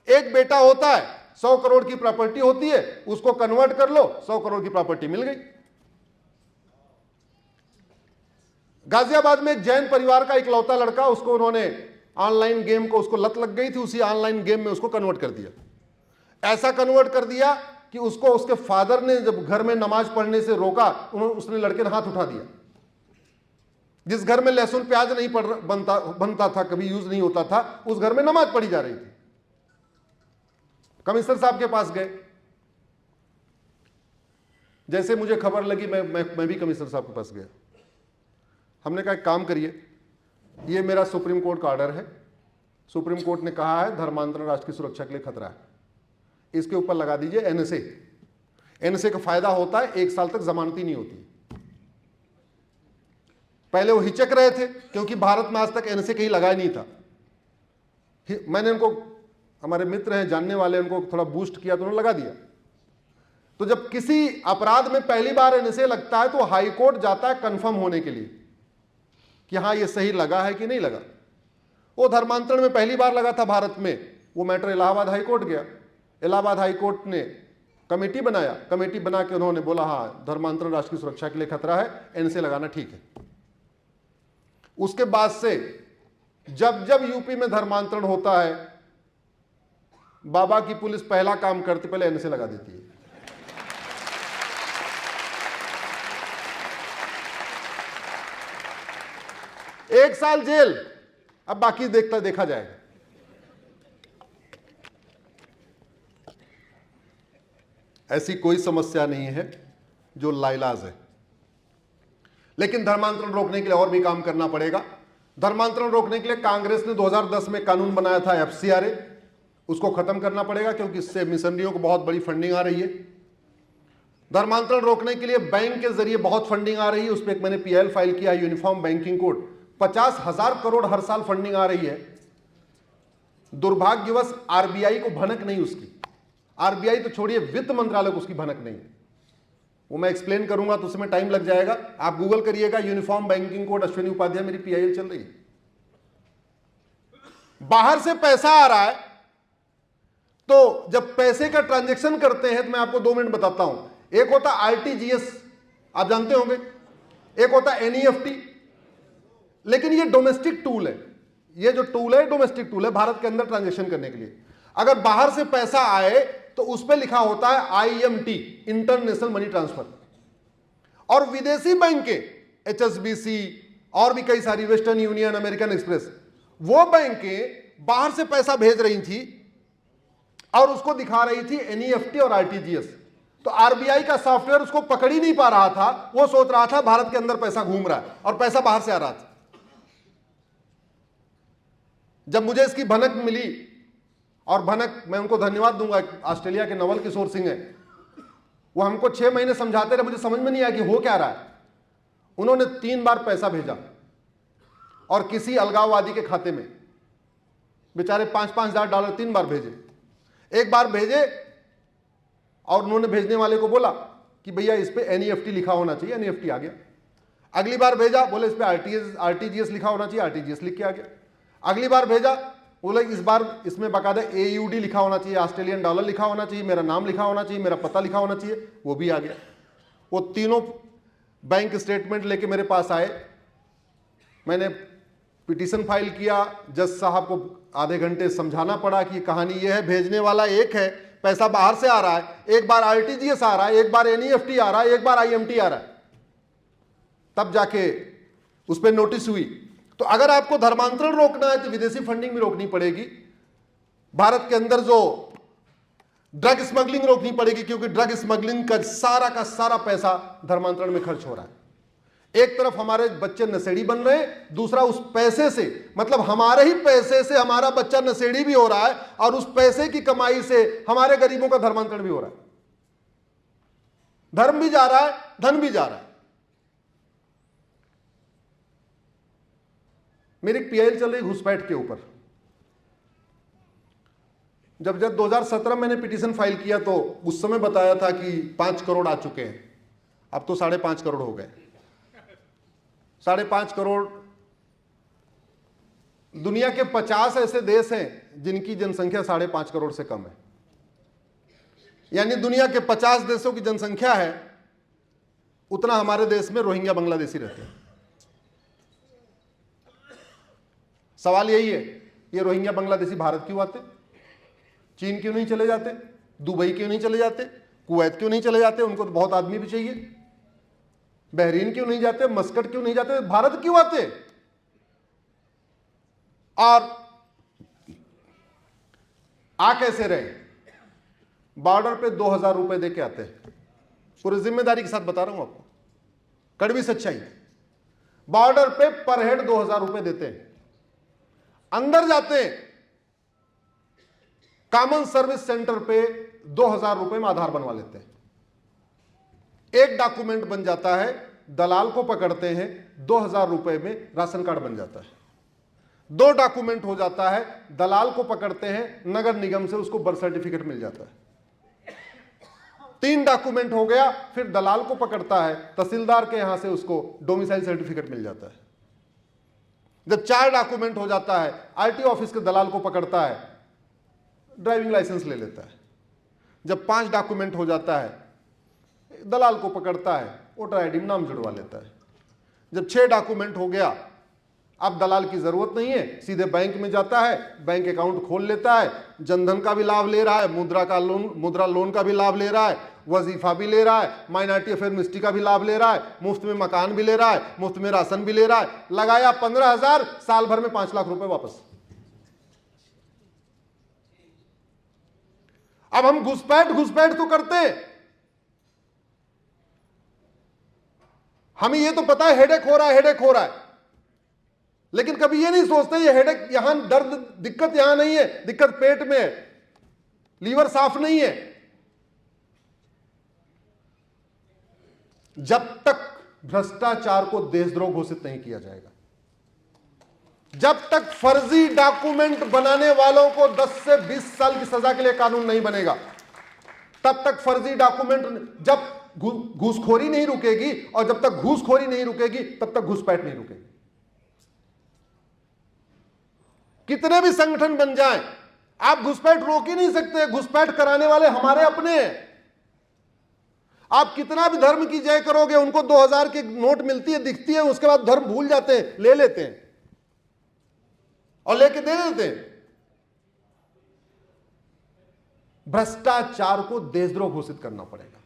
एक बेटा होता है, 100 करोड़ की प्रॉपर्टी होती है, उसको कन्वर्ट कर लो, 100 करोड़ की प्रॉपर्टी मिल गई। गाजियाबाद में एक जैन परिवार का इकलौता लड़का, उसको उन्होंने ऑनलाइन गेम को, उसको लत लग गई थी, उसी ऑनलाइन गेम में उसको कन्वर्ट कर दिया। ऐसा कन्वर्ट कर दिया कि उसको उसके फादर ने जब घर में नमाज पढ़ने से रोका, उसने लड़के ने हाथ उठा दिया। जिस घर में लहसुन प्याज नहीं बनता था, कभी यूज नहीं होता था, उस घर में नमाज पढ़ी जा रही थी। कमिश्नर साहब के पास गए, जैसे मुझे खबर लगी मैं भी कमिश्नर साहब के पास गया। हमने कहा एक काम करिए, ये मेरा सुप्रीम कोर्ट का ऑर्डर है, सुप्रीम कोर्ट ने कहा है धर्मांतरण राष्ट्र की सुरक्षा के लिए खतरा है, इसके ऊपर लगा दीजिए एनएसए। एनएसए का फायदा होता है 1 साल तक जमानती नहीं होती। पहले वो हिचक रहे थे क्योंकि भारत में आज तक एनएसए कहीं लगाया नहीं था। मैंने उनको, हमारे मित्र हैं जानने वाले, उनको थोड़ा बूस्ट किया तो उन्होंने लगा दिया। तो जब किसी अपराध में पहली बार एनएसए लगता है तो हाई कोर्ट जाता है कंफर्म होने के लिए कि हाँ ये सही लगा है कि नहीं लगा। वो धर्मांतरण में पहली बार लगा था भारत में, वो मैटर इलाहाबाद हाई कोर्ट गया। इलाहाबाद हाई कोर्ट ने कमेटी बनाया, कमेटी बना के उन्होंने बोला हाँ धर्मांतरण राष्ट्र की सुरक्षा के लिए खतरा है, एनएसए लगाना ठीक है। उसके बाद से जब जब यूपी में धर्मांतरण होता है, बाबा की पुलिस पहला काम करती, पहले एनएसए लगा देती है। एक साल जेल, अब बाकी देखा जाएगा। ऐसी कोई समस्या नहीं है जो लाइलाज है, लेकिन धर्मांतरण रोकने के लिए और भी काम करना पड़ेगा। धर्मांतरण रोकने के लिए कांग्रेस ने 2010 में कानून बनाया था एफसीआरए, उसको खत्म करना पड़ेगा क्योंकि इससे मिशनरियों को बहुत बड़ी फंडिंग आ रही है। धर्मांतरण रोकने के लिए बैंक के जरिए बहुत फंडिंग आ रही है, उस पर एक मैंने पीएल फाइल किया, यूनिफॉर्म बैंकिंग कोड। 50,000 करोड़ हर साल फंडिंग आ रही है। दुर्भाग्यवश आरबीआई को भनक नहीं उसकी, आरबीआई तो छोड़िए वित्त मंत्रालय को उसकी भनक नहीं है। वो मैं एक्सप्लेन करूंगा तो उसमें टाइम लग जाएगा, आप गूगल करिएगा uniform banking code Ashwini Upadhyay, मेरी पीआईएल चल रही है। बाहर से पैसा आ रहा है, तो जब पैसे का ट्रांजैक्शन करते हैं तो मैं आपको 2 मिनट बताता हूं। एक होता आरटीजीएस, आप जानते होंगे, एक होता एनईएफटी। लेकिन ये डोमेस्टिक टूल है, ये जो टूल है डोमेस्टिक टूल है भारत के अंदर ट्रांजैक्शन करने के लिए। अगर बाहर से पैसा आए तो उस पर लिखा होता है आईएमटी, इंटरनेशनल मनी ट्रांसफर। और विदेशी बैंक एचएसबीसी और भी कई सारी, वेस्टर्न यूनियन, अमेरिकन एक्सप्रेस, वो बैंकें बाहर से पैसा भेज रही थी और उसको दिखा रही थी एनईएफटी और आरटीजीएस। तो आरबीआई का सॉफ्टवेयर उसको पकड़ ही नहीं पा रहा था, वो सोच रहा था भारत के अंदर पैसा घूम रहा है और पैसा बाहर से आ रहा था। जब मुझे इसकी भनक मिली, और भनक मैं उनको धन्यवाद दूंगा, ऑस्ट्रेलिया के नवल किशोर सिंह है, वो हमको 6 महीने समझाते रहे, मुझे समझ में नहीं आया कि हो क्या रहा है। उन्होंने 3 बार पैसा भेजा और किसी अलगाववादी के खाते में, बेचारे $5,000 3 बार भेजे। एक बार भेजे और उन्होंने भेजने वाले को बोला कि भैया इस पे एनईएफटी लिखा होना चाहिए, एनईएफटी आ गया। अगली बार भेजा, बोले इस पे आरटीजीएस लिखा होना चाहिए, आरटीजीएस लिख के आ गया। अगली बार भेजा, बोले इस बार इसमें बाकायदा एयूडी लिखा होना चाहिए, ऑस्ट्रेलियन डॉलर लिखा होना चाहिए, मेरा नाम लिखा होना चाहिए, मेरा पता लिखा होना चाहिए, वो भी आ गया। वो तीनों बैंक स्टेटमेंट लेके मेरे पास आए। मैंने पिटीशन फाइल किया, जज साहब को आधे घंटे समझाना पड़ा कि कहानी ये है, भेजने वाला एक है, पैसा बाहर से आ रहा है, एक बार आरटीजीएस आ रहा है, एक बार एनईएफटी आ रहा है, एक बार आईएमटी आ रहा है। तब जाके उस पर नोटिस हुई। तो अगर आपको धर्मांतरण रोकना है तो विदेशी फंडिंग भी रोकनी पड़ेगी। भारत के अंदर जो ड्रग स्मगलिंग रोकनी पड़ेगी, क्योंकि ड्रग स्मगलिंग का सारा पैसा धर्मांतरण में खर्च हो रहा है। एक तरफ हमारे बच्चे नशेड़ी बन रहे हैं, दूसरा उस पैसे से, मतलब हमारे ही पैसे से हमारा बच्चा नशेड़ी भी हो रहा है, और उस पैसे की कमाई से हमारे गरीबों का धर्मांतरण भी हो रहा है। धर्म भी जा रहा है, धन भी जा रहा है। मेरी एक पीआईएल चल रही घुसपैठ के ऊपर। जब 2017 मैंने पिटीशन फाइल किया तो उस समय बताया था कि 5 करोड़ आ चुके हैं, अब तो 5.5 करोड़ हो गए। 5.5 करोड़। दुनिया के 50 ऐसे देश हैं जिनकी जनसंख्या 5.5 करोड़ से कम है। यानी दुनिया के 50 देशों की जनसंख्या है, उतना हमारे देश में रोहिंग्या बांग्लादेशी रहते हैं। सवाल यही है, ये रोहिंग्या बांग्लादेशी भारत क्यों आते? चीन क्यों नहीं चले जाते? दुबई क्यों नहीं चले जाते? कुवैत क्यों नहीं चले जाते? उनको तो बहुत आदमी भी चाहिए। बहरीन क्यों नहीं जाते? मस्कट क्यों नहीं जाते? भारत क्यों आते? और आ कैसे रहे? बॉर्डर पे 2,000 रुपए दे के आते हैं। पूरी जिम्मेदारी के साथ बता रहा हूं आपको, कड़वी सच्चाई। बॉर्डर पे पर हेड 2,000 रुपए देते हैं। अंदर जाते हैं, कॉमन सर्विस सेंटर पे 2,000 रुपए में आधार बनवा लेते हैं। एक डॉक्यूमेंट बन जाता है, दलाल को पकड़ते हैं, 2,000 रुपए में राशन कार्ड बन जाता है। 2 डॉक्यूमेंट हो जाता है, दलाल को पकड़ते हैं, नगर निगम से उसको बर्थ सर्टिफिकेट मिल जाता है। 3 डॉक्यूमेंट हो गया, फिर दलाल को पकड़ता है, तहसीलदार के यहां से उसको डोमिसाइल सर्टिफिकेट मिल जाता है। जब 4 डॉक्यूमेंट हो जाता है, आरटी ऑफिस के दलाल को पकड़ता है, ड्राइविंग लाइसेंस ले लेता है। जब 5 डॉक्यूमेंट हो जाता है, दलाल को पकड़ता है, वोटर आईडी में नाम जुड़वा लेता है। जब 6 डॉक्यूमेंट हो गया, अब दलाल की जरूरत नहीं है, सीधे बैंक में जाता है, बैंक अकाउंट खोल लेता है, जनधन का भी लाभ ले रहा है, मुद्रा लोन का भी लाभ ले रहा है, वजीफा भी ले रहा है, माइनॉरिटी अफेयर मिनिस्ट्री का भी लाभ ले रहा है, मुफ्त में मकान भी ले रहा है, मुफ्त में राशन भी ले रहा है। लगाया 15,000, साल भर में 5 लाख रुपए वापस। अब हम घुसपैठ तो करते हैं, हमें ये तो पता है हेडेक हो रहा है, लेकिन कभी ये नहीं सोचते ये हेडेक, यहां दर्द, दिक्कत यहां नहीं है, दिक्कत पेट में है, लीवर साफ नहीं है। जब तक भ्रष्टाचार को देशद्रोह घोषित नहीं किया जाएगा, जब तक फर्जी डॉक्यूमेंट बनाने वालों को 10 से 20 साल की सजा के लिए कानून नहीं बनेगा, तब तक फर्जी डॉक्यूमेंट, जब घूसखोरी नहीं रुकेगी, और जब तक घूसखोरी नहीं रुकेगी तब तक घुसपैठ नहीं रुकेगी। कितने भी संगठन बन जाएं, आप घुसपैठ रोक ही नहीं सकते, घुसपैठ कराने वाले हमारे अपने हैं। आप कितना भी धर्म की जय करोगे, उनको 2000 की नोट मिलती है, दिखती है, उसके बाद धर्म भूल जाते हैं, ले लेते हैं और लेके दे देते हैं। भ्रष्टाचार को देशद्रोह घोषित करना पड़ेगा।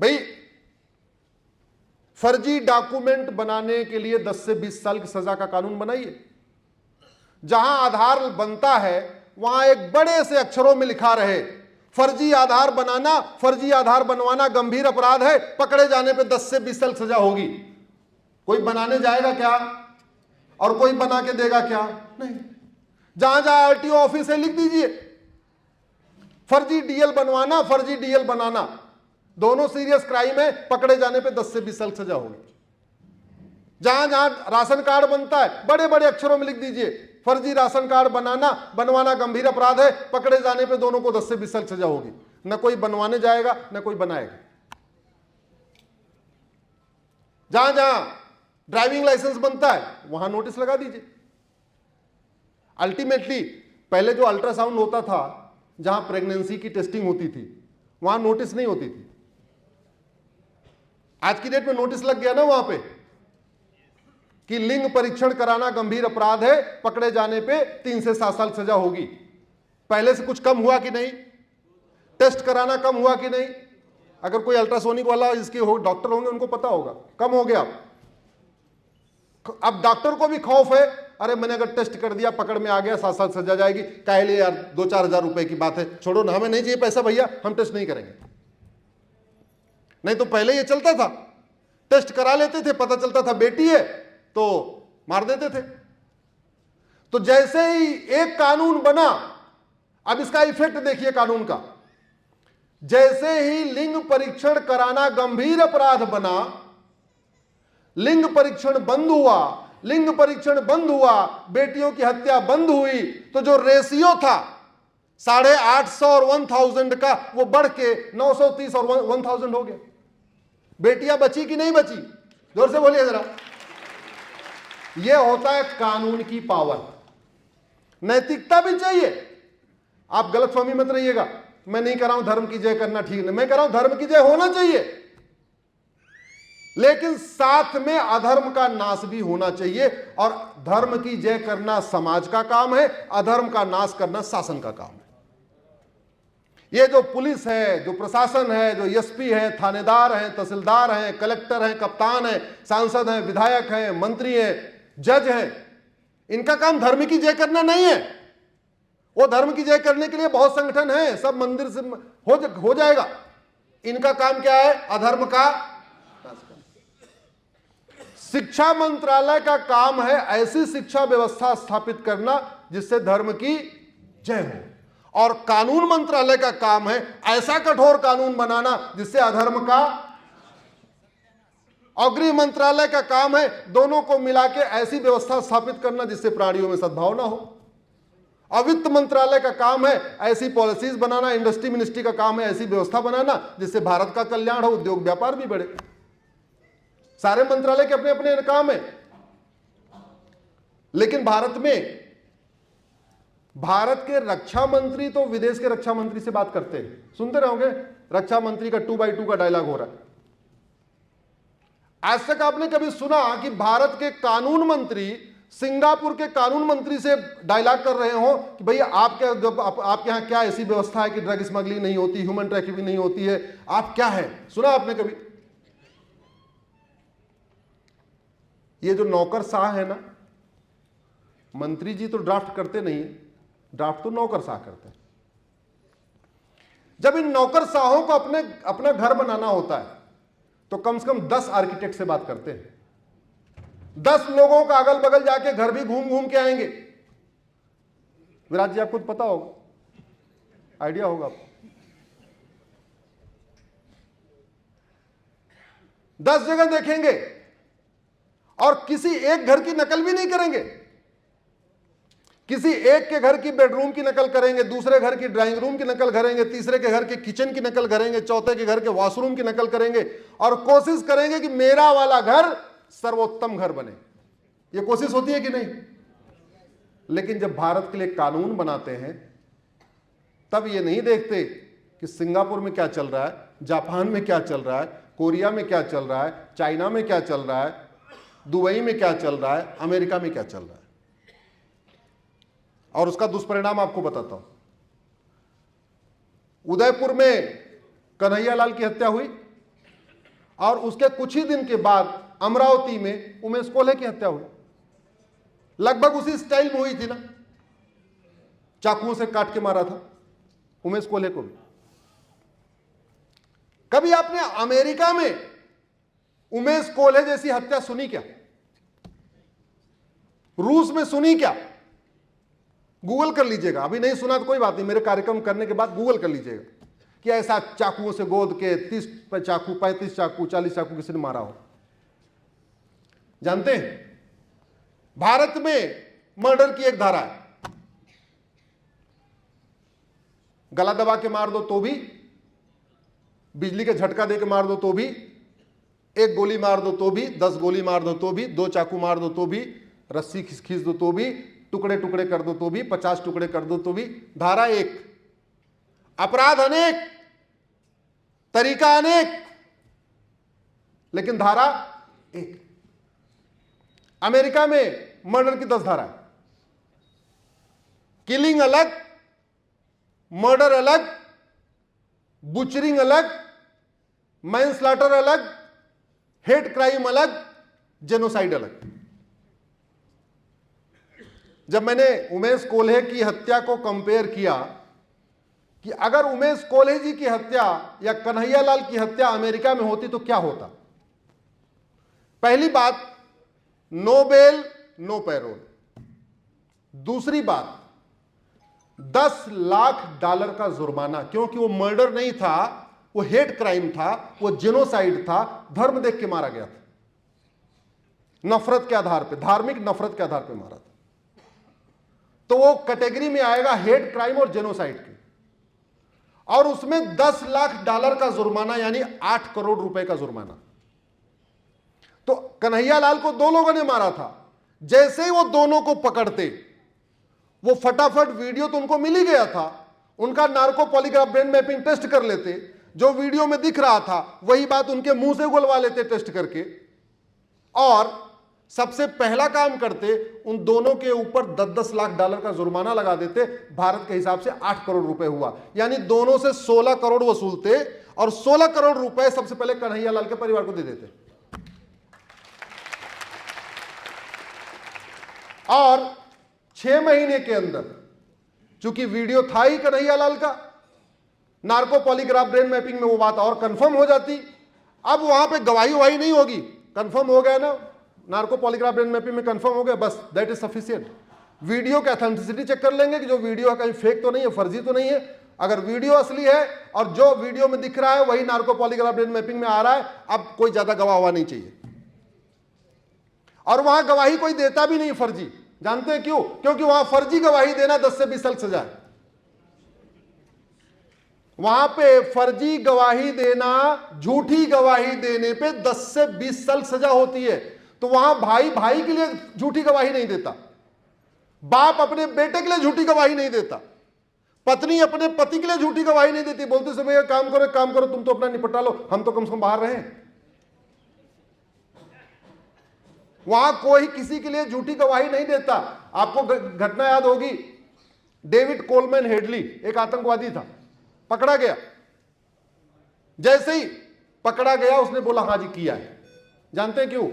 भाई, फर्जी डॉक्यूमेंट बनाने के लिए 10 से 20 साल की सजा का कानून बनाइए। जहां आधार बनता है वहां एक बड़े से अक्षरों में लिखा रहे, फर्जी आधार बनाना, फर्जी आधार बनवाना गंभीर अपराध है, पकड़े जाने पे 10 से 20 साल सजा होगी। कोई बनाने जाएगा क्या और कोई बना के देगा क्या? नहीं। जहां जहां आरटीओ ऑफिस है लिख दीजिए, फर्जी डीएल बनवाना, फर्जी डीएल बनाना, दोनों सीरियस क्राइम है, पकड़े जाने पे 10 से 20 साल सजा होगी। जहां जहां राशन कार्ड बनता है बड़े बड़े अक्षरों में लिख दीजिए, फर्जी राशन कार्ड बनाना बनवाना गंभीर अपराध है, पकड़े जाने पे दोनों को 10 से 20 साल सजा होगी। न कोई बनवाने जाएगा न कोई बनाएगा। जहां जहां ड्राइविंग लाइसेंस बनता है वहां नोटिस लगा दीजिए। अल्टीमेटली पहले जो अल्ट्रासाउंड होता था, जहां प्रेगनेंसी की टेस्टिंग होती थी, वहां नोटिस नहीं होती थी। आज की डेट में नोटिस लग गया ना वहां पे कि लिंग परीक्षण कराना गंभीर अपराध है, पकड़े जाने पे 3 से 7 साल सजा होगी। पहले से कुछ कम हुआ कि नहीं? टेस्ट कराना कम हुआ कि नहीं? अगर कोई अल्ट्रासोनिक वाला इसके डॉक्टर होंगे उनको पता होगा, कम हो गया। अब डॉक्टर को भी खौफ है, अरे मैंने अगर टेस्ट कर दिया पकड़ में आ गया 7 साल सजा जाएगी, काहे लिए यार, 2-4 हजार रुपए की बात है, छोड़ो ना, हमें नहीं चाहिए पैसा भैया, हम टेस्ट नहीं करेंगे। नहीं तो पहले ये चलता था, टेस्ट करा लेते थे, पता चलता था बेटी है तो मार देते थे। तो जैसे ही एक कानून बना, अब इसका इफेक्ट देखिए कानून का। जैसे ही लिंग परीक्षण कराना गंभीर अपराध बना, लिंग परीक्षण बंद हुआ, लिंग परीक्षण बंद हुआ, बेटियों की हत्या बंद हुई, तो जो रेशियो था 850 और 1000 का, वो बढ़ के 930 और 1000 हो गया। बेटियां बची कि नहीं बची? जोर से बोलिए जरा। यह होता है कानून की पावर। नैतिकता भी चाहिए। आप गलतफहमी मत रहिएगा, मैं नहीं कह रहा हूं धर्म की जय करना ठीक नहीं, मैं कह रहा हूं धर्म की जय होना चाहिए, लेकिन साथ में अधर्म का नाश भी होना चाहिए। और धर्म की जय करना समाज का काम है, अधर्म का नाश करना शासन का काम है। ये जो पुलिस है, जो प्रशासन है, जो एसपी है, थानेदार हैं, तहसीलदार हैं, कलेक्टर हैं, कप्तान हैं, सांसद हैं, विधायक हैं, मंत्री हैं, जज हैं, इनका काम धर्म की जय करना नहीं है। वो धर्म की जय करने के लिए बहुत संगठन है, सब मंदिर से हो जाएगा। इनका काम क्या है? अधर्म का। शिक्षा मंत्रालय का काम है ऐसी शिक्षा व्यवस्था स्थापित करना जिससे धर्म की जय हो, और कानून मंत्रालय का काम है ऐसा कठोर कानून बनाना जिससे अधर्म का। और गृह मंत्रालय का काम है दोनों को मिला के ऐसी व्यवस्था स्थापित करना जिससे प्राणियों में सद्भावना हो। और वित्त मंत्रालय का काम है ऐसी पॉलिसीज बनाना, इंडस्ट्री मिनिस्ट्री का काम है ऐसी व्यवस्था बनाना जिससे भारत का कल्याण हो, उद्योग व्यापार भी बढ़े। सारे मंत्रालय के अपने अपने काम है। लेकिन भारत के रक्षा मंत्री तो विदेश के रक्षा मंत्री से बात करते हैं, सुनते रहोगे, रक्षा मंत्री का 2x2 का डायलॉग हो रहा है। आज तक आपने कभी सुना कि भारत के कानून मंत्री सिंगापुर के कानून मंत्री से डायलॉग कर रहे हो कि भैया आपके यहां क्या ऐसी व्यवस्था है कि ड्रग स्मगलिंग नहीं होती, ह्यूमन ट्रैफिकिंग नहीं होती है, आप क्या है? सुना आपने कभी? ये जो नौकरशाह है ना, मंत्री जी तो ड्राफ्ट करते नहीं है, ड्राफ्ट तो नौकरशाह करते हैं। जब इन नौकरशाहों को अपना घर बनाना होता है तो कम से कम 10 आर्किटेक्ट से बात करते हैं। 10 लोगों का अगल बगल जाके घर भी घूम घूम के आएंगे। विराट जी आपको पता होगा, आइडिया होगा आपको। 10 जगह देखेंगे और किसी एक घर की नकल भी नहीं करेंगे। किसी एक के घर की बेडरूम की नकल करेंगे, दूसरे घर की ड्राइंग रूम की नकल करेंगे, तीसरे के घर के किचन की नकल करेंगे, चौथे के घर के वॉशरूम की नकल करेंगे और कोशिश करेंगे कि मेरा वाला घर सर्वोत्तम घर बने। ये कोशिश होती है कि नहीं? लेकिन जब भारत के लिए कानून बनाते हैं तब ये नहीं देखते कि सिंगापुर में क्या चल रहा है, जापान में क्या चल रहा है, कोरिया में क्या चल रहा है, चाइना में क्या चल रहा है, दुबई में क्या चल रहा है, अमेरिका में क्या चल रहा है। और उसका दुष्परिणाम आपको बताता हूं। उदयपुर में कन्हैयालाल की हत्या हुई और उसके कुछ ही दिन के बाद अमरावती में उमेश कोल्हे की हत्या हुई। लगभग उसी स्टाइल में हुई थी ना, चाकुओं से काट के मारा था उमेश कोल्हे को भी। कभी आपने अमेरिका में उमेश कोल्हे जैसी हत्या सुनी क्या? रूस में सुनी क्या? गूगल कर लीजिएगा, अभी नहीं सुना तो कोई बात नहीं, मेरे कार्यक्रम करने के बाद गूगल कर लीजिएगा कि ऐसा चाकुओं से गोद के 30 चाकू, 35 चाकू, 40 चाकू किसी ने मारा हो। जानते हैं भारत में मर्डर की एक धारा है, गला दबा के मार दो तो भी, बिजली के झटका दे के मार दो तो भी, एक गोली मार दो तो भी, 10 गोली मार दो तो भी, 2 चाकू मार दो तो भी, रस्सी खींच दो तो भी, टुकड़े टुकड़े कर दो तो भी, 50 टुकड़े कर दो तो भी। धारा एक, अपराध अनेक, तरीका अनेक, लेकिन धारा एक। अमेरिका में मर्डर की 10 धारा है। किलिंग अलग, मर्डर अलग, बुचरिंग अलग, मैनस्लॉटर अलग, हेट क्राइम अलग, जेनोसाइड अलग। जब मैंने उमेश कोल्हे की हत्या को कंपेयर किया कि अगर उमेश कोल्हे जी की हत्या या कन्हैयालाल की हत्या अमेरिका में होती तो क्या होता, पहली बात नो बेल नो पैरोल। दूसरी बात $10 लाख का जुर्माना, क्योंकि वो मर्डर नहीं था, वो हेट क्राइम था, वो जेनोसाइड था, धर्म देख के मारा गया था, नफरत के आधार पे, धार्मिक नफरत के आधार पे मारा था। तो वो कैटेगरी में आएगा हेट क्राइम और जेनोसाइड के, और उसमें $10 लाख का जुर्माना, यानी 8 करोड़ रुपए का जुर्माना। तो कन्हैयालाल को 2 लोगों ने मारा था, जैसे ही वो दोनों को पकड़ते, वो फटाफट, वीडियो तो उनको मिल ही गया था, उनका narco polygraph brain mapping test कर लेते, जो वीडियो में दिख रहा था वही बात उनके मुंह से उगलवा लेते टेस्ट करके, और सबसे पहला काम करते, उन दोनों के ऊपर $10 लाख का जुर्माना लगा देते। भारत के हिसाब से 8 करोड़ रुपए हुआ, यानी दोनों से 16 करोड़ वसूलते, और 16 करोड़ रुपए सबसे पहले कन्हैयालाल के परिवार को दे देते। और 6 महीने के अंदर, चूंकि वीडियो था ही कन्हैयालाल का, नार्को पॉलीग्राफ ब्रेन मैपिंग में वो बात और कंफर्म हो जाती। अब वहां पे गवाही वही नहीं होगी, कंफर्म हो गया ना, नार्को पॉलीग्राफ ब्रेन मैपिंग में कंफर्म हो गया, बस दैट इज सफिशिएंट। वीडियो की ऑथेंटिसिटी चेक कर लेंगे कि जो वीडियो है कहीं फेक तो नहीं है, फर्जी तो नहीं है। अगर वीडियो असली है और जो वीडियो में दिख रहा है वही नार्को पॉलीग्राफ ब्रेन मैपिंग में आ रहा है, अब कोई ज्यादा गवाह हुआ नहीं चाहिए। और वहां गवाही कोई देता भी नहीं फर्जी। जानते हैं क्यों? क्योंकि वहां फर्जी गवाही देना 10 से 20 साल सजा है। वहां पे फर्जी गवाही देना, झूठी गवाही देने पे 10 से 20 साल सजा होती है। तो वहां भाई भाई के लिए झूठी गवाही नहीं देता, बाप अपने बेटे के लिए झूठी गवाही नहीं देता, पत्नी अपने पति के लिए झूठी गवाही नहीं देती। बोलते समय काम करो, तुम तो अपना निपटा लो, हम तो कम से कम बाहर रहे। वहां कोई किसी के लिए झूठी गवाही नहीं देता। आपको घटना याद होगी, डेविड कोलमैन हेडली एक आतंकवादी था, पकड़ा गया। जैसे ही पकड़ा गया उसने बोला हाँ जी किया है। जानते हैं क्यों?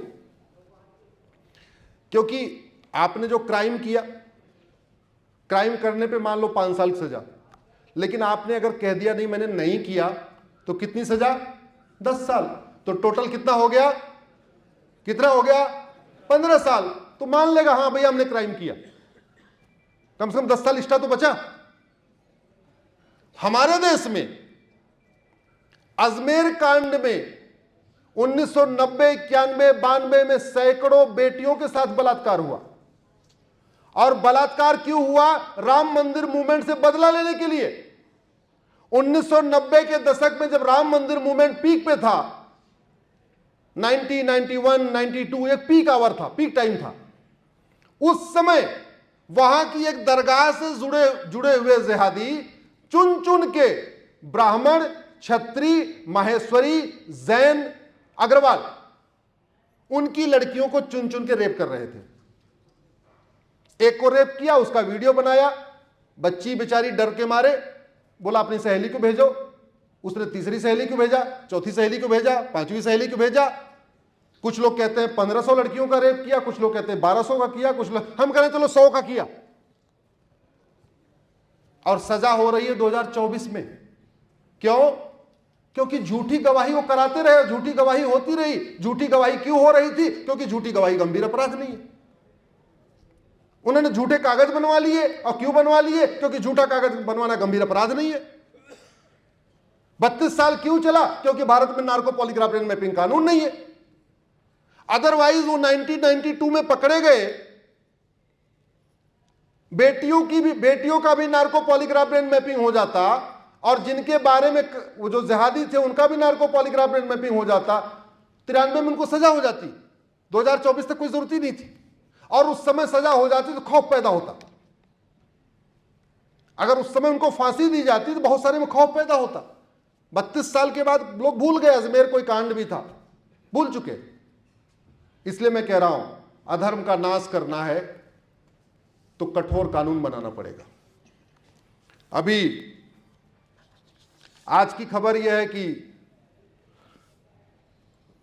क्योंकि आपने जो क्राइम किया, क्राइम करने पे मान लो 5 साल की सजा, लेकिन आपने अगर कह दिया नहीं मैंने नहीं किया, तो कितनी सजा? 10 साल। तो टोटल कितना हो गया? 15 साल। तो मान लेगा हाँ भैया हमने क्राइम किया, कम से कम 10 साल एक्स्ट्रा तो बचा। हमारे देश में अजमेर कांड में 1990, 91, 92 में सैकड़ों बेटियों के साथ बलात्कार हुआ। और बलात्कार क्यों हुआ? राम मंदिर मूवमेंट से बदला लेने के लिए। 1990 के दशक में जब राम मंदिर मूवमेंट पीक पे था, 90, 91, 92 एक पीक आवर था, पीक टाइम था। उस समय वहां की एक दरगाह से जुड़े हुए जिहादी चुन चुन के ब्राह्मण, क्षत्रिय, माहेश्वरी, जैन, अग्रवाल, उनकी लड़कियों को चुन चुन के रेप कर रहे थे। एक को रेप किया, उसका वीडियो बनाया, बच्ची बेचारी डर के मारे बोला अपनी सहेली को भेजो, उसने तीसरी सहेली को भेजा, चौथी सहेली को भेजा, पांचवी सहेली को भेजा। कुछ लोग कहते हैं 1500 लड़कियों का रेप किया, कुछ लोग कहते हैं 1200 का किया, कुछ लोग, हम कह रहे हैं चलो 100 का किया। और सजा हो रही है 2024 में। क्यों? क्योंकि झूठी गवाही वो कराते रहे, झूठी गवाही होती रही। झूठी गवाही क्यों हो रही थी? क्योंकि झूठी गवाही गंभीर अपराध नहीं है। उन्होंने झूठे कागज बनवा लिए, और क्यों बनवा लिए? क्योंकि झूठा कागज बनवाना गंभीर अपराध नहीं है। 32 साल क्यों चला? क्योंकि भारत में नार्को पॉलीग्राफ ब्रेन मैपिंग कानून नहीं है। अदरवाइज वो 1992 में पकड़े गए, बेटियों का भी नार्को पॉलीग्राफ ब्रेन मैपिंग हो जाता, और जिनके बारे में वो जो जिहादी थे उनका भी नार्को पॉलीग्राफ ब्रेन मैपिंग हो जाता। 93 में उनको सजा हो जाती, 2024 तक कोई जरूरत ही नहीं थी। और उस समय सजा हो जाती तो खौफ पैदा होता। अगर उस समय उनको फांसी दी जाती तो बहुत सारे में खौफ पैदा होता। 32 साल के बाद लोग भूल गए अजमेर कोई कांड भी था, भूल चुके। इसलिए मैं कह रहा हूं, अधर्म का नाश करना है तो कठोर कानून बनाना पड़ेगा। अभी आज की खबर यह है कि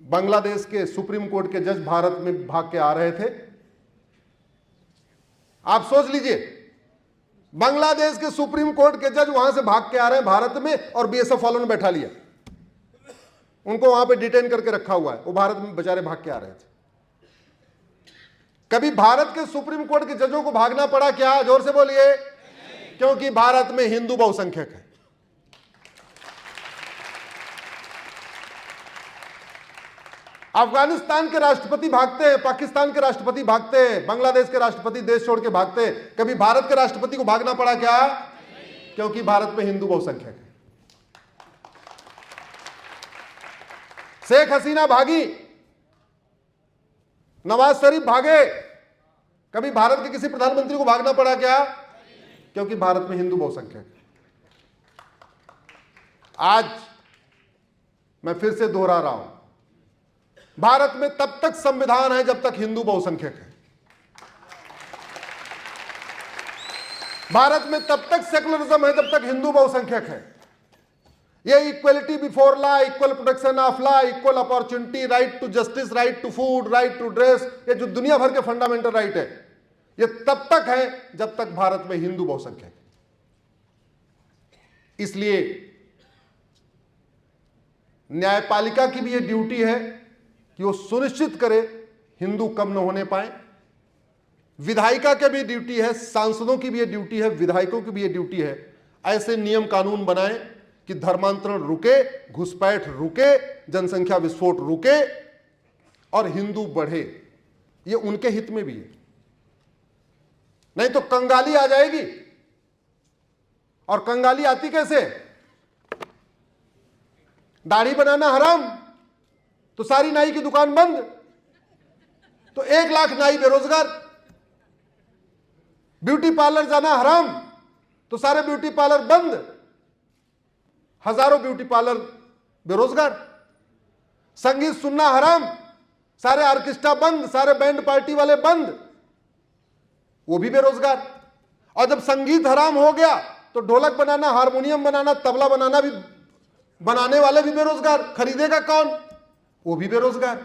बांग्लादेश के सुप्रीम कोर्ट के जज भारत में भाग के आ रहे थे। आप सोच लीजिए, बांग्लादेश के सुप्रीम कोर्ट के जज वहां से भाग के आ रहे हैं भारत में, और बीएसएफ वालों ने बैठा लिया, उनको वहां पे डिटेन करके रखा हुआ है। वो भारत में बेचारे भाग के आ रहे थे। कभी भारत के सुप्रीम कोर्ट के जजों को भागना पड़ा क्या? जोर से बोलिए। क्योंकि भारत में हिंदू बहुसंख्यक है। अफगानिस्तान के राष्ट्रपति भागते हैं, पाकिस्तान के राष्ट्रपति भागते हैं, बांग्लादेश के राष्ट्रपति देश छोड़ के भागते हैं। कभी भारत के राष्ट्रपति को भागना पड़ा क्या? क्योंकि भारत में हिंदू बहुसंख्यक है। शेख हसीना भागी, नवाज शरीफ भागे, कभी भारत के किसी प्रधानमंत्री को भागना पड़ा क्या? क्योंकि भारत में हिंदू बहुसंख्यक है। आज मैं फिर से दोहरा रहा हूं, भारत में तब तक संविधान है जब तक हिंदू बहुसंख्यक है। भारत में तब तक सेकुलरिज्म है जब तक हिंदू बहुसंख्यक है। ये equality before law, equal protection of law, equal opportunity, right to justice, right to food, right to dress, ये जो दुनिया भर के फंडामेंटल राइट है, ये तब तक है जब तक भारत में हिंदू बहुसंख्यक है। इसलिए न्यायपालिका की भी ये ड्यूटी है कि वो सुनिश्चित करे हिंदू कम न होने पाए। विधायिका की भी ड्यूटी है, सांसदों की भी ये ड्यूटी है, विधायकों की भी ये ड्यूटी है, ऐसे नियम कानून बनाएं कि धर्मांतरण रुके, घुसपैठ रुके, जनसंख्या विस्फोट रुके और हिंदू बढ़े। ये उनके हित में भी है। नहीं तो कंगाली आ जाएगी। और कंगाली आती कैसे? दाढ़ी बनाना हराम तो सारी नाई की दुकान बंद, तो 1 लाख नाई बेरोजगार। ब्यूटी पार्लर जाना हराम तो सारे ब्यूटी पार्लर बंद, हजारों ब्यूटी पार्लर बेरोजगार। संगीत सुनना हराम, सारे ऑर्केस्ट्रा बंद, सारे बैंड पार्टी वाले बंद, वो भी बेरोजगार। और जब संगीत हराम हो गया तो ढोलक बनाना, हारमोनियम बनाना, तबला बनाना भी, बनाने वाले भी बेरोजगार। खरीदेगा कौन? वो भी बेरोजगार।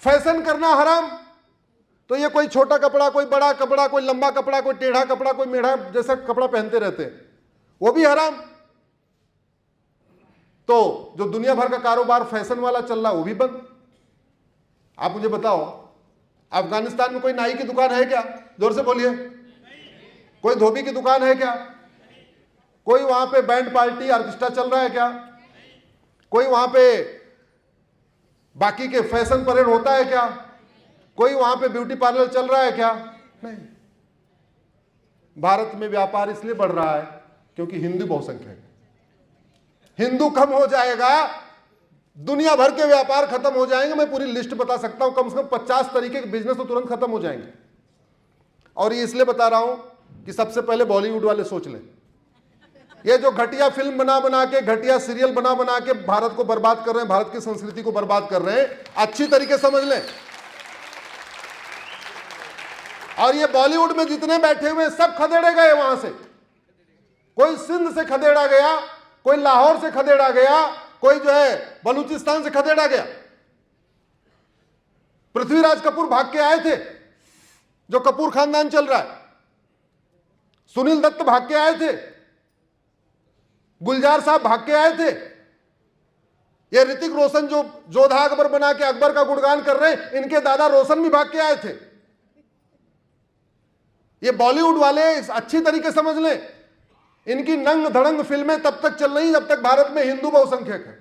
फैशन करना हराम तो ये कोई छोटा कपड़ा, कोई बड़ा कपड़ा, कोई लंबा कपड़ा, कोई टेढ़ा कपड़ा, कोई मेढ़ा जैसा कपड़ा पहनते रहते हैं, वो भी हराम। तो जो दुनिया भर का कारोबार फैशन वाला चल रहा है वो भी बंद। आप मुझे बताओ, अफगानिस्तान में कोई नाई की दुकान है क्या? जोर से बोलिए। कोई धोबी की दुकान है क्या? कोई वहां पे बैंड पार्टी ऑर्केस्ट्रा चल रहा है क्या? कोई वहां पे बाकी के फैशन परेड होता है क्या? कोई वहां पे ब्यूटी पार्लर चल रहा है क्या? नहीं। भारत में व्यापार इसलिए बढ़ रहा है क्योंकि हिंदू बहुसंख्यक है। हिंदू कम हो जाएगा, दुनिया भर के व्यापार खत्म हो जाएंगे। मैं पूरी लिस्ट बता सकता हूं, कम से कम 50 तरीके के बिजनेस तो तुरंत खत्म हो जाएंगे। और ये इसलिए बता रहा हूं कि सबसे पहले बॉलीवुड वाले सोच लें। ये जो घटिया फिल्म बना बना के, घटिया सीरियल बना बना के भारत को बर्बाद कर रहे हैं, भारत की संस्कृति को बर्बाद कर रहे हैं, अच्छी तरीके समझ लें। और ये बॉलीवुड में जितने बैठे हुए सब खदेड़े गए वहां से। कोई सिंध से खदेड़ा गया, कोई लाहौर से खदेड़ा गया, कोई जो है बलूचिस्तान से खदेड़ा गया। पृथ्वीराज कपूर भाग के आए थे, जो कपूर खानदान चल रहा है। सुनील दत्त भाग के आए थे, गुलजार साहब भाग के आए थे। ये ऋतिक रोशन जो जोधा अकबर बना के अकबर का गुणगान कर रहे हैं, इनके दादा रोशन भी भाग के आए थे। ये बॉलीवुड वाले अच्छी तरीके समझ लें, इनकी नंग धड़ंग फिल्में तब तक चल रही जब तक भारत में हिंदू बहुसंख्यक है।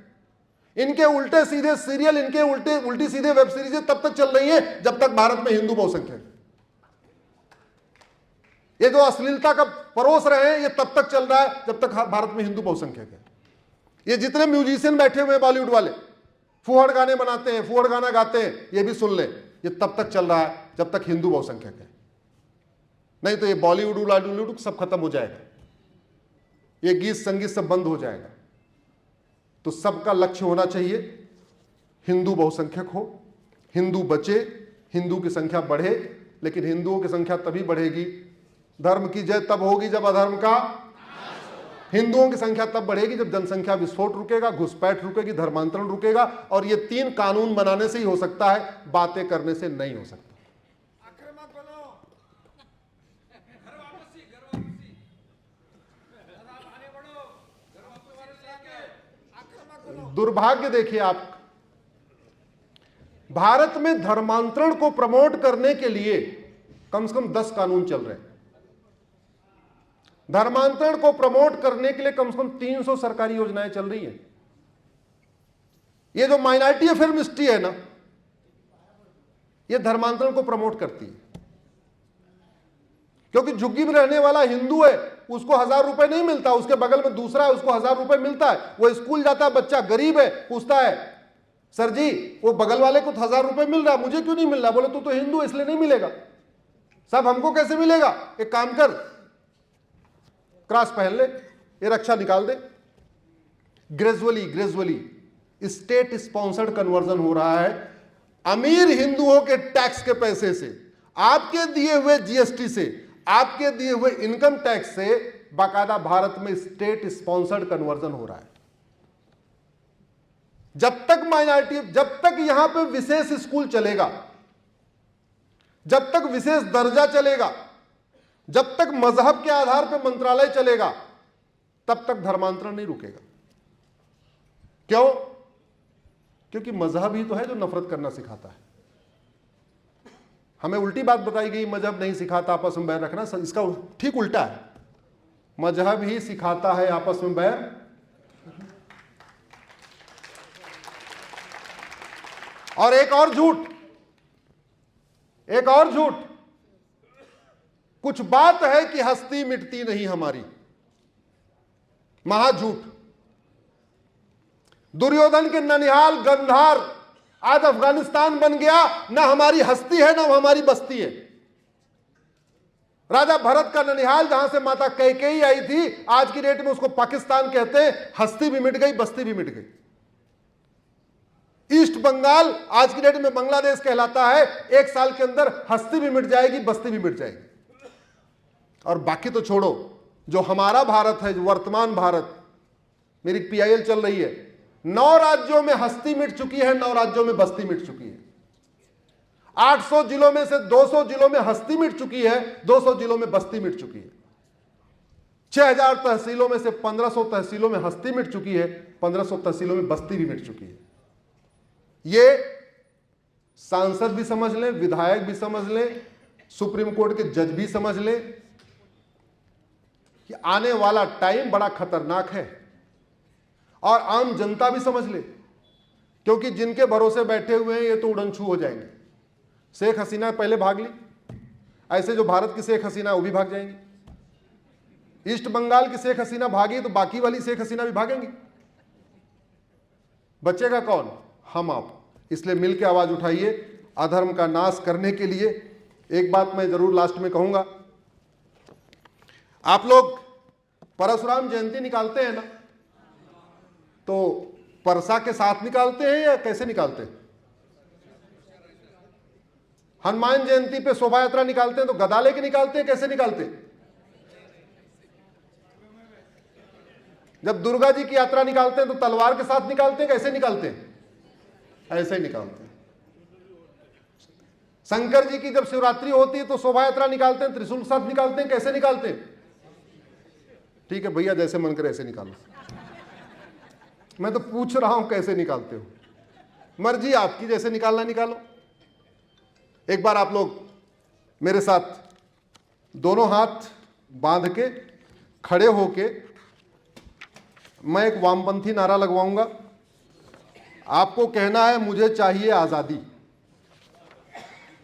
इनके उल्टे सीधे सीरियल, इनके उल्टी सीधे वेब सीरीज तब तक चल रही है जब तक भारत में हिंदू बहुसंख्यक है। ये जो अश्लीलता का परोस रहे हैं, ये तब तक चल रहा है जब तक भारत में हिंदू बहुसंख्यक है। ये जितने म्यूजिशियन बैठे हुए हैं बॉलीवुड वाले, फुहड़ गाने बनाते हैं, फुहड़ गाना गाते हैं, ये भी सुन लें, ये तब तक चल रहा है जब तक हिंदू बहुसंख्यक है। नहीं तो ये बॉलीवुड उलाडुलुड सब खत्म हो जाएगा, ये गीत संगीत सब बंद हो जाएगा। तो सबका लक्ष्य होना चाहिए हिंदू बहुसंख्यक हो, हिंदू बचे, हिंदू की संख्या बढ़े। लेकिन हिंदुओं की संख्या तभी बढ़ेगी, धर्म की जय तब होगी जब अधर्म का। हिंदुओं की संख्या तब बढ़ेगी जब जनसंख्या विस्फोट रुकेगा, घुसपैठ रुकेगी, धर्मांतरण रुकेगा। और ये 3 कानून बनाने से ही हो सकता है, बातें करने से नहीं हो सकता। दुर्भाग्य देखिए आप, भारत में धर्मांतरण को प्रमोट करने के लिए कम से कम 10 कानून चल रहे हैं। धर्मांतरण को प्रमोट करने के लिए कम से कम 300 सरकारी योजनाएं चल रही हैं। ये जो माइनॉरिटी अफेयर मिनिस्ट्री है ना, ये धर्मांतरण को प्रमोट करती है। क्योंकि झुग्गी में रहने वाला हिंदू है, उसको 1000 रुपए नहीं मिलता, उसके बगल में दूसरा है, उसको 1000 रुपए मिलता है। वो स्कूल जाता है, बच्चा गरीब है, पूछता है सर जी वो बगल वाले को 1000 रुपए मिल रहा है, मुझे क्यों नहीं मिल रहा? बोले तू तो हिंदू है इसलिए नहीं मिलेगा। सब हमको कैसे मिलेगा? एक काम कर, क्रॉस पहन ले, ये रक्षा निकाल दे। ग्रेजुअली स्टेट स्पॉन्सर्ड कन्वर्जन हो रहा है। अमीर हिंदुओं के टैक्स के पैसे से, आपके दिए हुए जीएसटी से, आपके दिए हुए इनकम टैक्स से बाकायदा भारत में स्टेट स्पॉन्सर्ड कन्वर्जन हो रहा है। जब तक माइनॉरिटी, जब तक यहां पे विशेष स्कूल चलेगा, जब तक विशेष दर्जा चलेगा, जब तक मजहब के आधार पर मंत्रालय चलेगा, तब तक धर्मांतरण नहीं रुकेगा। क्यों? क्योंकि मजहब ही तो है जो नफरत करना सिखाता है। हमें उल्टी बात बताई गई, मजहब नहीं सिखाता आपस में बैर रखना। इसका ठीक उल्टा है, मजहब ही सिखाता है आपस में बैर। और एक और झूठ, कुछ बात है कि हस्ती मिटती नहीं हमारी, महाझूठ। दुर्योधन के ननिहाल गंधार आज अफगानिस्तान बन गया, ना हमारी हस्ती है ना हमारी बस्ती है। राजा भरत का ननिहाल जहां से माता कैकेयी आई थी, आज की डेट में उसको पाकिस्तान कहते हैं। हस्ती भी मिट गई, बस्ती भी मिट गई। ईस्ट बंगाल आज की डेट में बांग्लादेश कहलाता है। 1 साल के अंदर हस्ती भी मिट जाएगी, बस्ती भी मिट जाएगी। और बाकी तो छोड़ो, जो हमारा भारत है, जो वर्तमान भारत, मेरी पीआईएल चल रही है, 9 राज्यों में हस्ती मिट चुकी है, 9 राज्यों में बस्ती मिट चुकी है। 800 जिलों में से 200 जिलों में हस्ती मिट चुकी है, 200 जिलों में बस्ती मिट चुकी है। 6000 तहसीलों में से 1500 तहसीलों में हस्ती मिट चुकी है, 1500 तहसीलों में बस्ती भी मिट चुकी है। ये सांसद भी समझ लें, विधायक भी समझ लें, सुप्रीम कोर्ट के जज भी समझ लें कि आने वाला टाइम बड़ा खतरनाक है। और आम जनता भी समझ ले, क्योंकि जिनके भरोसे बैठे हुए हैं ये तो उड़नछू हो जाएंगे। शेख हसीना पहले भाग ली, ऐसे जो भारत की शेख हसीना वो भी भाग जाएंगी। ईस्ट बंगाल की शेख हसीना भागी तो बाकी वाली शेख हसीना भी भागेंगी। बचेगा कौन? हम आप। इसलिए मिलकर आवाज उठाइए, अधर्म का नाश करने के लिए, एक बात मैं जरूर लास्ट में कहूंगा, आप लोग परशुराम जयंती निकालते हैं ना, तो परसा के साथ निकालते हैं या कैसे निकालते हैं? हनुमान जयंती पे शोभा यात्रा निकालते हैं तो गदा लेके निकालते हैं, कैसे निकालते हैं? जब दुर्गा जी की यात्रा निकालते हैं तो तलवार के साथ निकालते हैं, कैसे निकालते हैं? ऐसे ही निकालते हैं। शंकर जी की जब शिवरात्रि होती है तो शोभा यात्रा निकालते हैं, त्रिशूल के साथ निकालते हैं, कैसे निकालते हैं? ठीक है भैया, जैसे मन करे ऐसे निकालो, मैं तो पूछ रहा हूं कैसे निकालते हो, मर्जी आपकी, जैसे निकालना निकालो। एक बार आप लोग मेरे साथ दोनों हाथ बांध के खड़े होके, मैं एक वामपंथी नारा लगवाऊंगा, आपको कहना है मुझे चाहिए आजादी।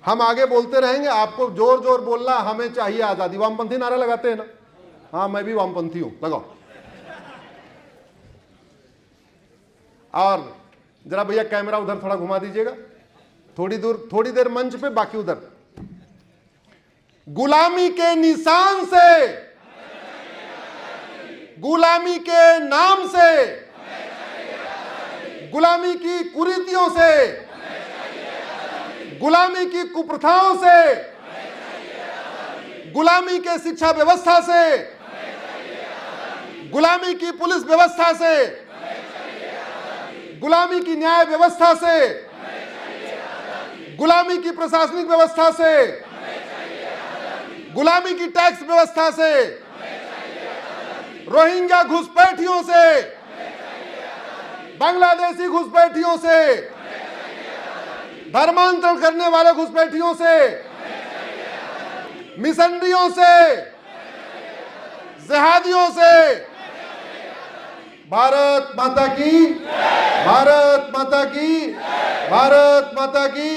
हम आगे बोलते रहेंगे, आपको जोर जोर बोलना हमें चाहिए आजादी। वामपंथी नारा लगाते हैं ना? हाँ, मैं भी वामपंथी हूं, लगाओ। और जरा भैया कैमरा उधर थोड़ा घुमा दीजिएगा, थोड़ी देर मंच पे, बाकी उधर। गुलामी के निशान से, गुलामी के नाम से, गुलामी की कुरीतियों से, गुलामी की कुप्रथाओं से, गुलामी के शिक्षा व्यवस्था से, गुलामी की पुलिस व्यवस्था से, गुलामी की न्याय व्यवस्था से, गुलामी की प्रशासनिक व्यवस्था से, गुलामी की टैक्स व्यवस्था से, रोहिंग्या घुसपैठियों से, बांग्लादेशी घुसपैठियों से, धर्मांतरण करने वाले घुसपैठियों से, मिशनरियों से, जिहादियों से। भारत माता की, भारत माता की, भारत माता की।